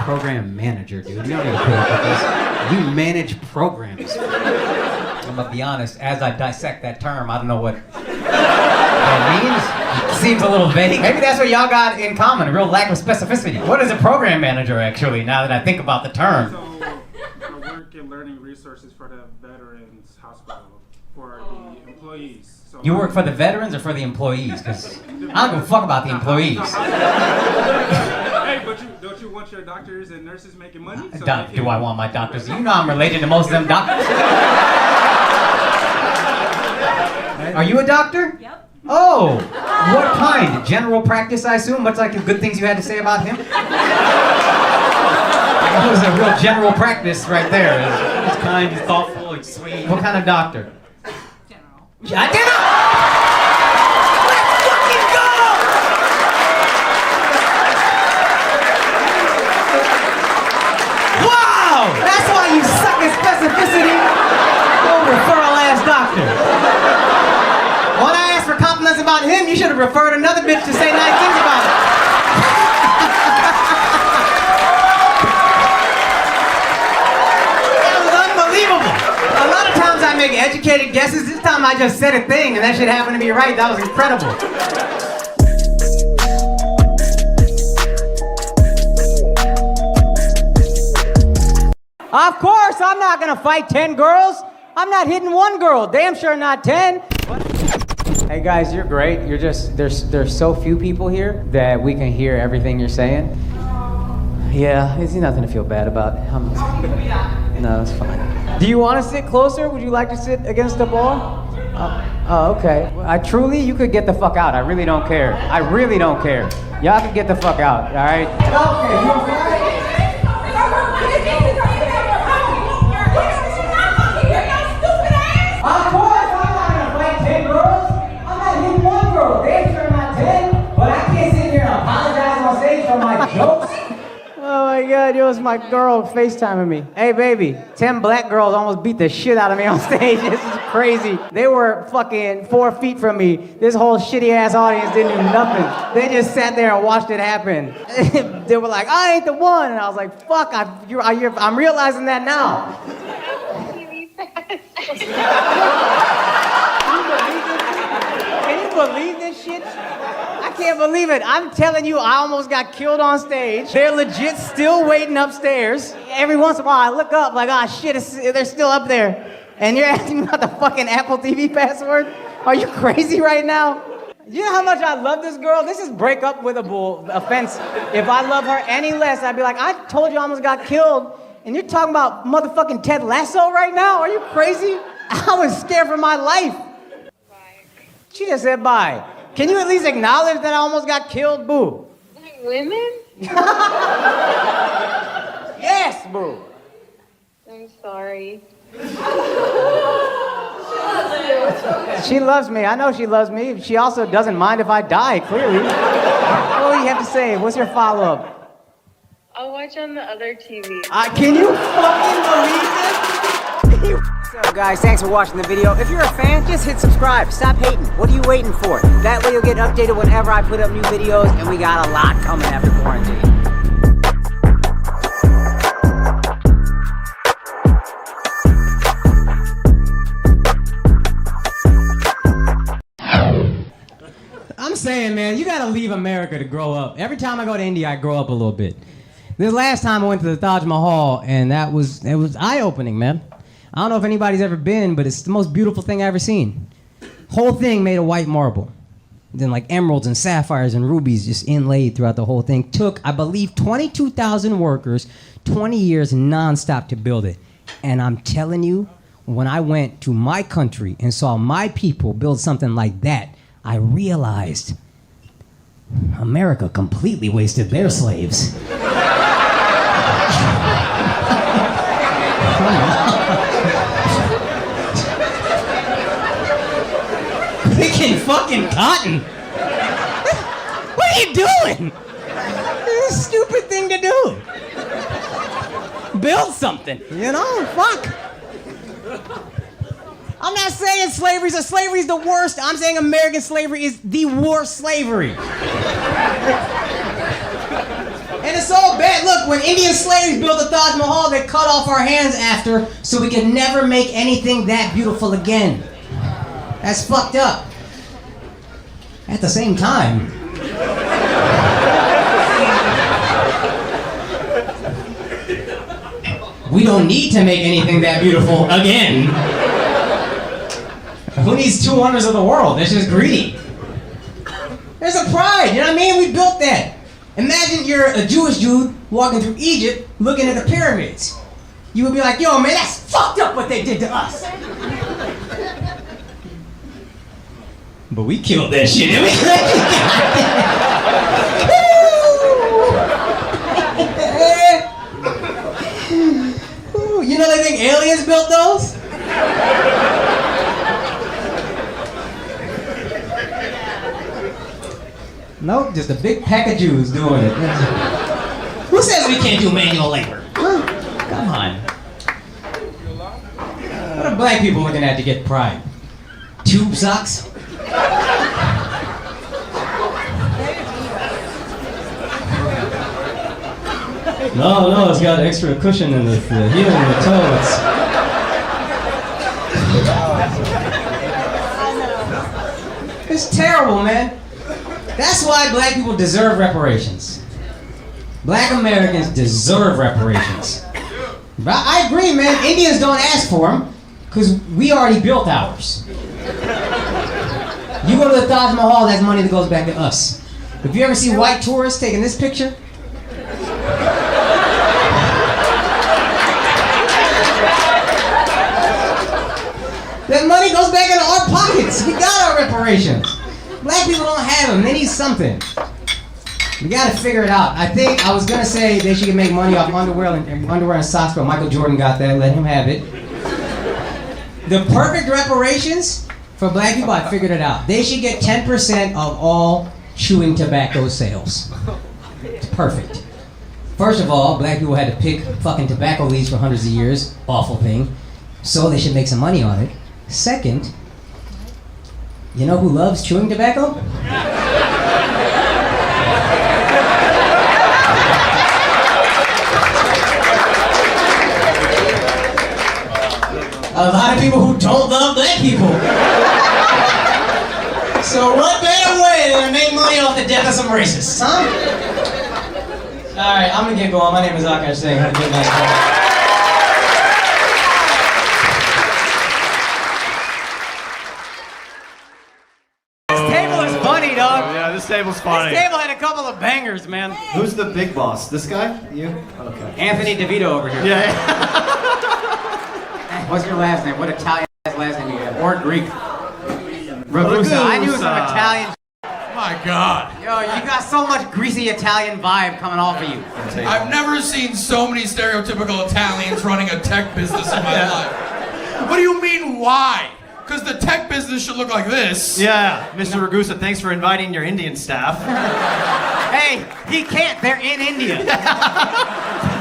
Program manager, dude. You don't need to put up with this. You manage programs. I'm gonna be honest, as I dissect that term, I don't know what that means. It seems a little vague. Maybe that's what y'all got in common, a real lack of specificity. What is a program manager, actually, now that I think about the term? So, I work in learning resources for the Veterans Hospital for the employees. So You work for the veterans or for the employees? Because I don't give a fuck about the employees. Hey, but don't you want your doctors and nurses making money? So Do I want my doctors? You know I'm related to most of them doctors. Are you a doctor? Yep. Oh, what kind? General practice, I assume? What's like the good things you had to say about him? That was a real general practice right there. He's kind, he's thoughtful, he's sweet. What kind of doctor? General. I did it! Let's fucking go! Wow! That's why you suck at specificity. Oh, referral ass doctor. When I asked for compliments about him, you should have referred another bitch to say nice things about him. That was unbelievable. A lot of times I make educated guesses. This time I just said a thing and that shit happened to be right. That was incredible. Of course, I'm not gonna fight 10 girls. I'm not hitting one girl. Damn sure not 10. Hey guys, you're great. You're just, there's so few people here that we can hear everything you're saying. Yeah, it's nothing to feel bad about. No, it's fine. Do you want to sit closer? Would you like to sit against the wall? Oh, okay. You could get the fuck out. I really don't care. I really don't care. Y'all can get the fuck out, all right? Okay, you okay? Of course, I'm not gonna fight 10 girls. I'm not hitting one girl. Damn sure not 10. But I can't sit here and apologize on stage for my jokes. Oh my God, it was my girl FaceTiming me. Hey baby, 10 black girls almost beat the shit out of me on stage. This is crazy. They were fucking 4 feet from me. This whole shitty ass audience didn't do nothing. They just sat there and watched it happen. They were like, I ain't the one. And I was like, fuck, I'm realizing that now. Can you believe this shit? I can't believe it. I'm telling you, I almost got killed on stage. They're legit still waiting upstairs. Every once in a while, I look up like, ah, shit, they're still up there. And you're asking me about the fucking Apple TV password? Are you crazy right now? You know how much I love this girl? This is break up with a bull offense. If I love her any less, I'd be like, I told you I almost got killed. And you're talking about motherfucking Ted Lasso right now? Are you crazy? I was scared for my life. Bye. She just said bye. Can you at least acknowledge that I almost got killed, boo? Women? Yes, boo. I'm sorry. She loves me. I know she loves me. She also doesn't mind if I die, clearly. What do you have to say? What's your follow-up? I'll watch on the other TV. Can you fucking believe this? So guys, thanks for watching the video. If you're a fan, just hit subscribe. Stop hating. What are you waiting for? That way you'll get updated whenever I put up new videos, and we got a lot coming after quarantine. I'm saying, man, you gotta leave America to grow up. Every time I go to India, I grow up a little bit. This last time I went to the Taj Mahal, and it was eye-opening, man. I don't know if anybody's ever been, but it's the most beautiful thing I've ever seen. Whole thing made of white marble. Then like emeralds and sapphires and rubies just inlaid throughout the whole thing. Took, I believe, 22,000 workers, 20 years nonstop to build it. And I'm telling you, when I went to my country and saw my people build something like that, I realized America completely wasted their slaves. Picking fucking cotton. What are you doing? It's a stupid thing to do. Build something, you know? Fuck. I'm not saying slavery's the worst. I'm saying American slavery is the worst slavery. And it's all bad. Look, when Indian slaves built the Taj Mahal, they cut off our hands after so we could never make anything that beautiful again. That's fucked up. At the same time, we don't need to make anything that beautiful again. Who needs 2 wonders of the world? That's just greedy. There's a pride, you know what I mean? We built that. Imagine you're a Jewish dude walking through Egypt looking at the pyramids. You would be like, yo, man, that's fucked up what they did to us. But we killed that shit, didn't we? You know they think aliens built those? Nope, just a big pack of Jews doing it. Who says we can't do manual labor? Huh? Come on. What are black people looking at to get pride? Tube socks? No, it's got extra cushion in the heel and the toe. It's terrible, man. That's why black people deserve reparations. Black Americans deserve reparations. But I agree, man. Indians don't ask for them because we already built ours. You go to the Taj Mahal, that's money that goes back to us. If you ever see white tourists taking this picture, that money goes back into our pockets. We got our reparations. Black people don't have them. They need something. We gotta figure it out. I think I was gonna say they should make money off underwear and socks, but Michael Jordan got that. Let him have it. The perfect reparations for black people, I figured it out. They should get 10% of all chewing tobacco sales. It's perfect. First of all, black people had to pick fucking tobacco leaves for hundreds of years. Awful thing. So they should make some money on it. Second, you know who loves chewing tobacco? A lot of people who don't love black people. So what better way than to make money off the death of some racists, huh? All right, I'm gonna get going. My name is Akaash Singh. Have a good night. This table is funny, dog. Yeah, this table's funny. This table had a couple of bangers, man. Who's the big boss? This guy? You? Okay. Anthony DeVito over here. Yeah. What's your last name? What Italian last name you have? Or Greek. Ragusa. I knew some Italian. My God. Yo, you got so much greasy Italian vibe coming off of you. I've never seen so many stereotypical Italians running a tech business in my life. What do you mean, why? Because the tech business should look like this. Yeah, Mr. Ragusa, thanks for inviting your Indian staff. Hey, he can't. They're in India.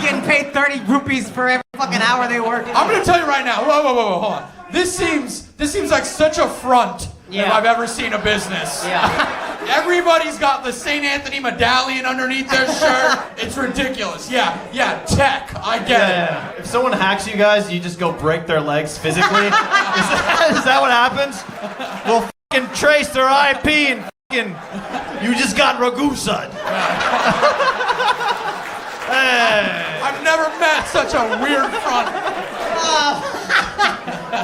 Getting paid 30 rupees for every fucking hour they work. I'm gonna tell you right now. Whoa, hold on. This seems like such a front if I've ever seen a business. Yeah. Everybody's got the St. Anthony medallion underneath their shirt. It's ridiculous. Yeah, tech. I get it. Yeah. If someone hacks you guys, you just go break their legs physically? Is that what happens? We'll fucking trace their IP and fucking... You just got Ragusa. Hey. I've never met such a weird front.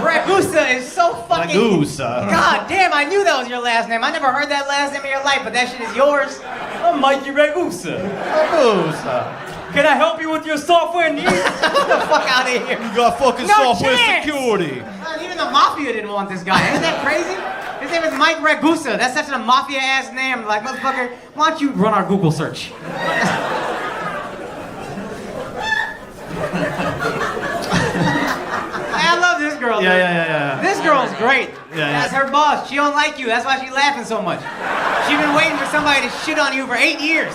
Ragusa is so fucking... Ragusa. God damn, I knew that was your last name. I never heard that last name in your life, but that shit is yours. I'm Mikey Ragusa. Ragusa. Can I help you with your software needs? Get the fuck out of here. You got fucking No software chance. security. Even the mafia didn't want this guy. Isn't that crazy? His name is Mike Ragusa. That's such a mafia-ass name. Like, motherfucker, why don't you run our Google search? I love this girl. Yeah. This girl's great. Yeah. That's her boss. She don't like you. That's why she's laughing so much. She's been waiting for somebody to shit on you for 8 years.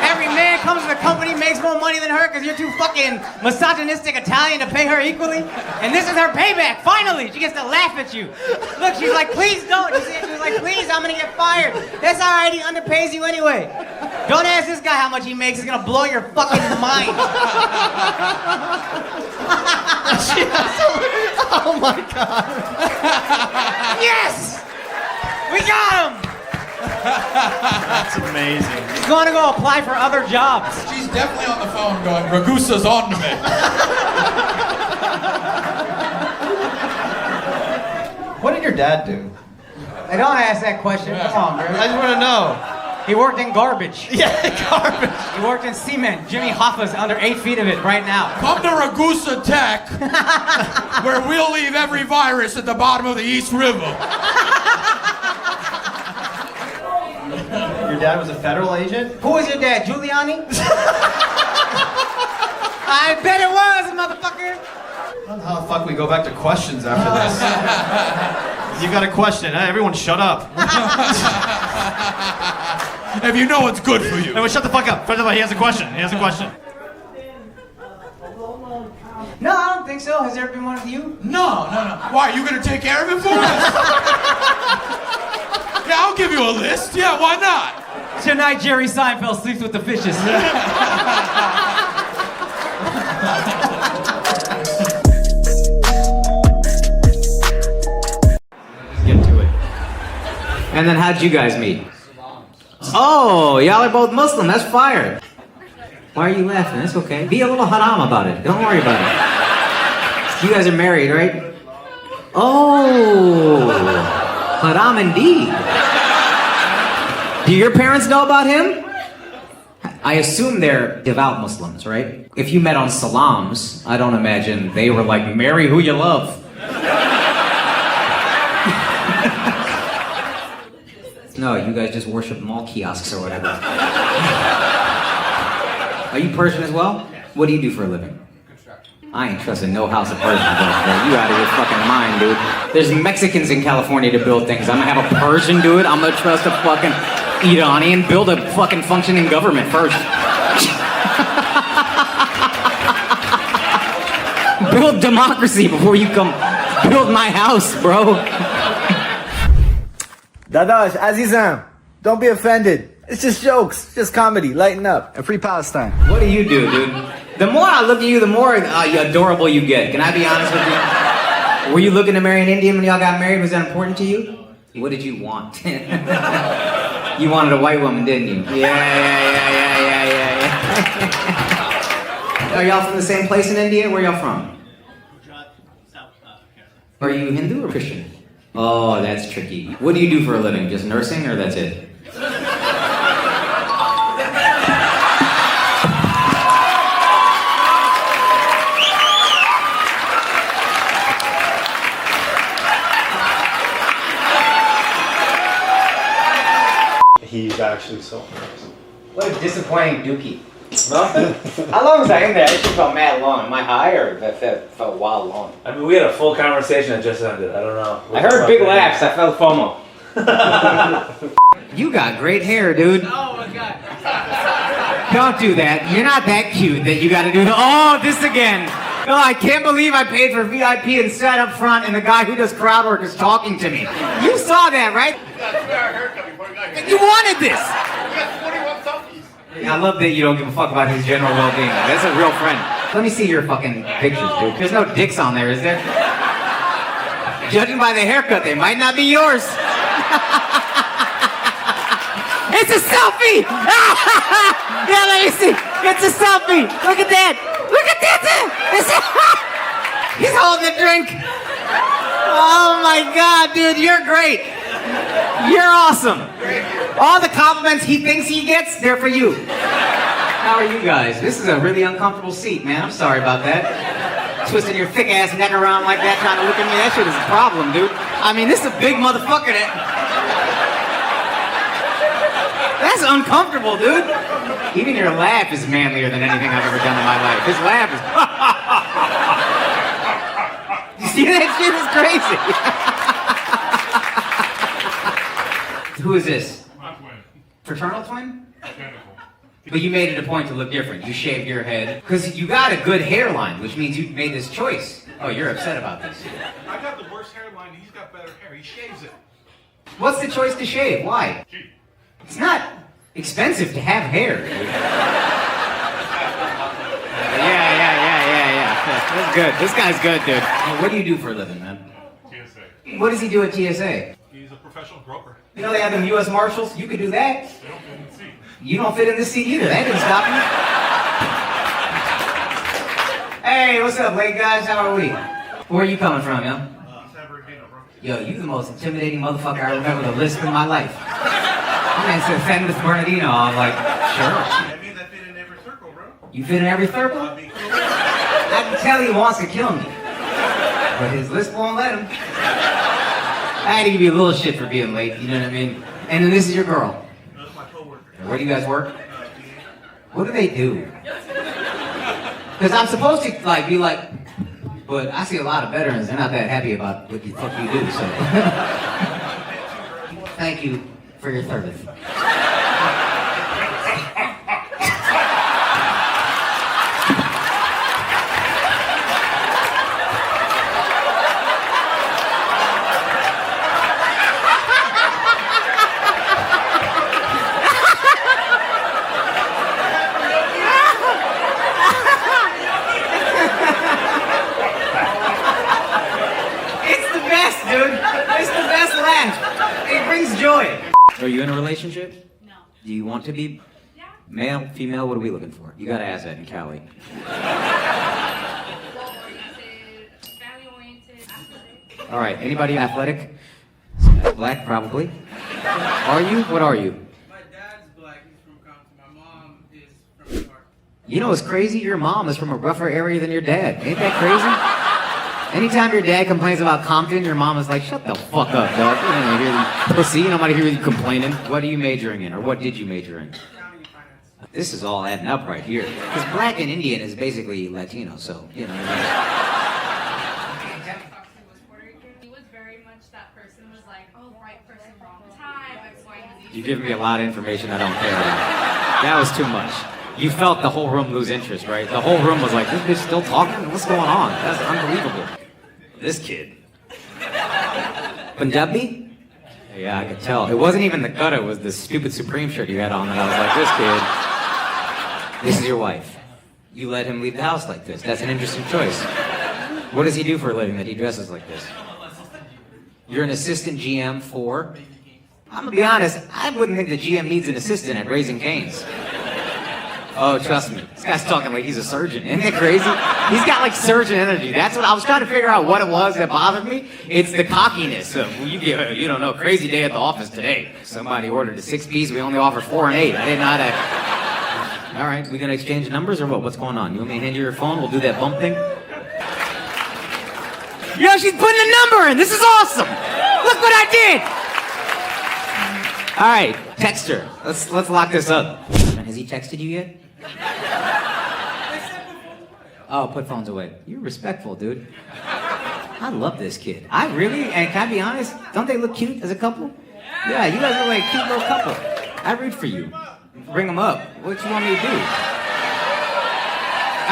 Every man comes to the company, makes more money than her because you're too fucking misogynistic Italian to pay her equally. And this is her payback. Finally, she gets to laugh at you. Look, she's like, please don't. She was like, please, I'm gonna get fired. That's all right. He underpays you anyway. Don't ask this guy how much he makes. It's gonna blow your fucking mind. Oh my God. Yes! We got him! That's amazing. He's going to go apply for other jobs. She's definitely on the phone going, Ragusa's on to me. What did your dad do? Hey, don't ask that question. Come on, bro. I just want to know. He worked in garbage. Yeah, garbage. He worked in cement. Jimmy Hoffa's under 8 feet of it right now. Come to Ragusa Tech, where we'll leave every virus at the bottom of the East River. Your dad was a federal agent? Who was your dad, Giuliani? I bet it was, motherfucker. How the fuck we go back to questions after this? You got a question, huh? Everyone shut up. If you know what's good for you. No, shut the fuck up. He has a question. No, I don't think so. Has there been one of you? No. Why, are you gonna take care of it for us? Yeah, I'll give you a list. Yeah, why not? Tonight, Jerry Seinfeld sleeps with the fishes. Get to it. And then how'd you guys meet? Oh, y'all are both Muslim. That's fire. Why are you laughing? It's okay. Be a little haram about it. Don't worry about it. You guys are married, right? Oh, haram indeed. Do your parents know about him? I assume they're devout Muslims, right? If you met on salams, I don't imagine they were like, marry who you love. No, you guys just worship mall kiosks or whatever. Are you Persian as well? What do you do for a living? I ain't trusting no house of Persian, bro. You out of your fucking mind, dude. There's Mexicans in California to build things. I'm gonna have a Persian do it. I'm gonna trust a fucking Iranian build a fucking functioning government first. Build democracy before you come build my house, bro. Dadash, Azizam, don't be offended. It's just jokes, it's just comedy. Lighten up. And free Palestine. What do you do, dude? The more I look at you, the more adorable you get. Can I be honest with you? Were you looking to marry an Indian when y'all got married? Was that important to you? What did you want? You wanted a white woman, didn't you? Yeah. Are y'all from the same place in India? Where y'all from? Are you Hindu or Christian? Oh, that's tricky. What do you do for a living? Just nursing, or that's it? He's actually so nice. What a disappointing dookie. How long was I in there? That shit felt mad long. Am I high, or that felt wild long? I mean, we had a full conversation that just ended. I don't know. I heard big laughs. I felt FOMO. You got great hair, dude. Oh my god. Don't do that. You're not that cute that you gotta do the, oh, this again. No, I can't believe I paid for VIP and sat up front and the guy who does crowd work is talking to me. You saw that, right? You wanted this. I love that you don't give a fuck about his general well-being. That's a real friend. Let me see your fucking pictures, dude. There's no dicks on there, is there? Judging by the haircut, they might not be yours. It's a selfie! Yeah, let me see. It's a selfie. Look at that. Look at that. He's holding a drink. Oh my God, dude, you're great. You're awesome. All the compliments he thinks he gets, they're for you. How are you guys? This is a really uncomfortable seat, man. I'm sorry about that. Twisting your thick ass neck around like that, trying to look at me. That shit is a problem, dude. I mean, this is a big motherfucker That's uncomfortable, dude. Even your laugh is manlier than anything I've ever done in my life. His laugh is... You see that shit is crazy. Who is this? My twin. Fraternal twin? Identical. But you made it a point to look different. You shaved your head. Because you got a good hairline, which means you made this choice. Oh, you're upset about this. I got the worst hairline. He's got better hair. He shaves it. What's the choice to shave? Why? Cheap. It's not expensive to have hair. Yeah. That's good. This guy's good, dude. What do you do for a living, man? TSA. What does he do at TSA? He's a professional broker. You know they have them U.S. Marshals? You could do that. They don't fit in the seat. You don't fit in this seat either. That didn't stop you. Hey, what's up, late guys? How are we? Where are you coming from, yo? San Bernardino, bro. Yo, you the most intimidating motherfucker I remember to lisp in my life. You man said San Bernardino. I'm like, sure. That means I fit in every circle, bro. You fit in every circle? I can tell he wants to kill me. But his list won't let him. I had to give you a little shit for being late, you know what I mean? And then this is your girl. That's my coworker. Where do you guys work? What do they do? Because I'm supposed to be like, but I see a lot of veterans, they're not that happy about what the fuck you do, so. Thank you for your service. Are you in a relationship? No. Do you want to be? Yeah. Male, female, what are we looking for? You gotta ask that in Cali. All right, anybody athletic? Black, probably. Are you? What are you? My dad's black, he's from Compton. My mom is from New York. You know what's crazy? Your mom is from a rougher area than your dad. Ain't that crazy? Anytime your dad complains about Compton, your mom is like, shut the fuck up, dog. You don't hear you pussy. Nobody hear you complaining. What are you majoring in, or what did you major in? This is all adding up right here. Because black and Indian is basically Latino, so, you know. He was very much that person was like, oh, right person, wrong time, X, Y, and Z. You're giving me a lot of information I don't care about. That was too much. You felt the whole room lose interest, right? The whole room was like, this bitch still talking? What's going on? That's unbelievable. This kid. Punjabi? Yeah, I could tell. It wasn't even the gutter, it was the stupid Supreme shirt you had on that I was like, this kid, this is your wife. You let him leave the house like this. That's an interesting choice. What does he do for a living that he dresses like this? You're an assistant GM for? I'm gonna be honest, I wouldn't think the GM needs an assistant at Raising Cane's. Oh, trust me. This guy's talking like he's a surgeon. Isn't it crazy? He's got like surgeon energy. That's what I was trying to figure out what it was that bothered me. It's the cockiness of, well, you don't know, crazy day at the office today. Somebody ordered a 6-piece, we only offered 4 and 8. I did not All right, we gonna exchange numbers or what? What's going on? You want me to hand you your phone? We'll do that bump thing? Yo, she's putting a number in. This is awesome. Look what I did. All right, text her. Let's lock this up. Has he texted you yet? Oh, put phones away. You're respectful, dude. I love this kid. I really, and can I be honest? Don't they look cute as a couple? Yeah, you guys look like a cute little couple. I root for you. Bring them up. What you want me to do? All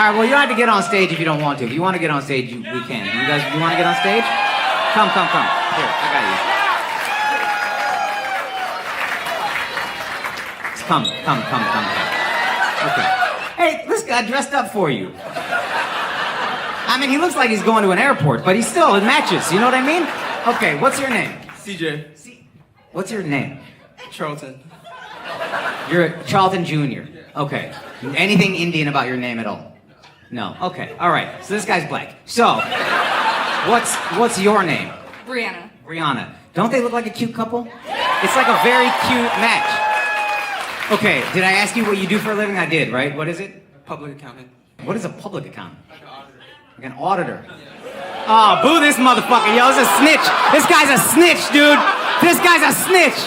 right, well, you don't have to get on stage if you don't want to. If you want to get on stage, we can. You guys, you want to get on stage? Come. Here, I got you. Come. Okay. Hey, this guy dressed up for you. I mean, he looks like he's going to an airport, but he's still, it matches. You know what I mean? Okay, what's your name? CJ. What's your name? Charlton. You're Charlton Jr. Okay. Anything Indian about your name at all? No. Okay. All right. So this guy's black. So, what's your name? Brianna. Brianna. Don't they look like a cute couple? It's like a very cute match. Okay. Did I ask you what you do for a living? I did, right? What is it? Public accountant. What is a public accountant? Like an auditor. Oh, boo this motherfucker, yo. This is a snitch. This guy's a snitch, dude. This guy's a snitch.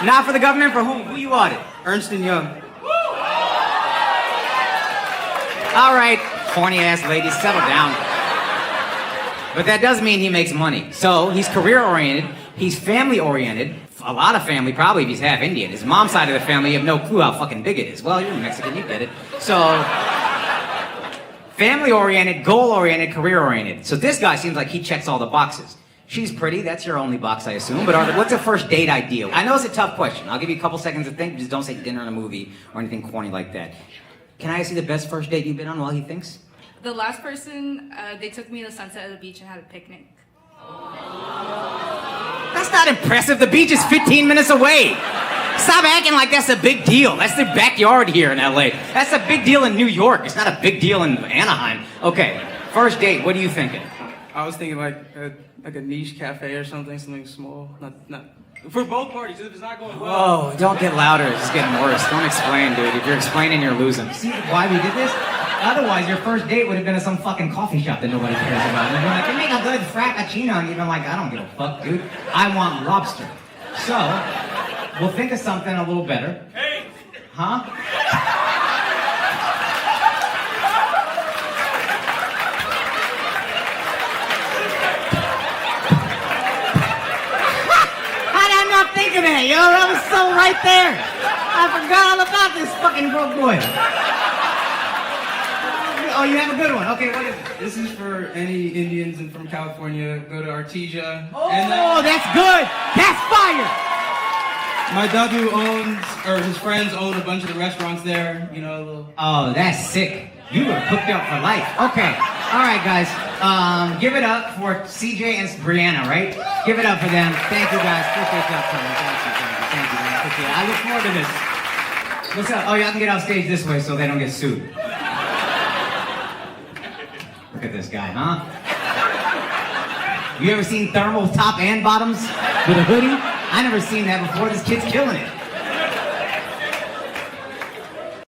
Not for the government, for whom? Who you audit? Ernst & Young. All right, horny ass ladies, settle down. But that does mean he makes money. So he's career oriented, he's family oriented. A lot of family, probably if he's half Indian. His mom's side of the family, you have no clue how fucking big it is. Well, you're Mexican, you get it. So, family oriented, goal oriented, career oriented. So this guy seems like he checks all the boxes. She's pretty, that's your only box, I assume. But what's a first date ideal? I know it's a tough question. I'll give you a couple seconds to think. Just don't say dinner in a movie or anything corny like that. Can I see the best first date you've been on while he thinks? The last person, they took me to the sunset at the beach and had a picnic. That's not impressive. The beach is 15 minutes away. Stop acting like that's a big deal. That's the backyard here in LA. That's a big deal in New York. It's not a big deal in Anaheim. Okay, first date, what are you thinking? I was thinking like a niche cafe or something small. Not for both parties. If it's not going well. Whoa, don't get louder. It's just getting worse. Don't explain, dude. If you're explaining, you're losing. See why we did this? Otherwise, your first date would have been at some fucking coffee shop that nobody cares about. And you're like, you make a good frappuccino. And you've been like, I don't give a fuck, dude. I want lobster. So, we'll think of something a little better. Hey! Huh? Think of that, yo, that was so right there. I forgot all about this fucking broke boy. Oh, you have a good one. Okay, what is it? This is for any Indians and from California. Go to Artesia. Oh, that's good. That's fire. My dadu owns, or his friends own a bunch of the restaurants there. You know, a little. Oh, that's sick. You were cooked up for life. Okay. All right, guys. Give it up for CJ and Brianna, right? Give it up for them. Thank you, guys. Appreciate y'all coming. Thank you, man. Appreciate it. I look forward to this. What's up? Oh, y'all can get off stage this way so they don't get sued. Look at this guy, huh? You ever seen thermal top and bottoms with a hoodie? I never seen that before. This kid's killing it.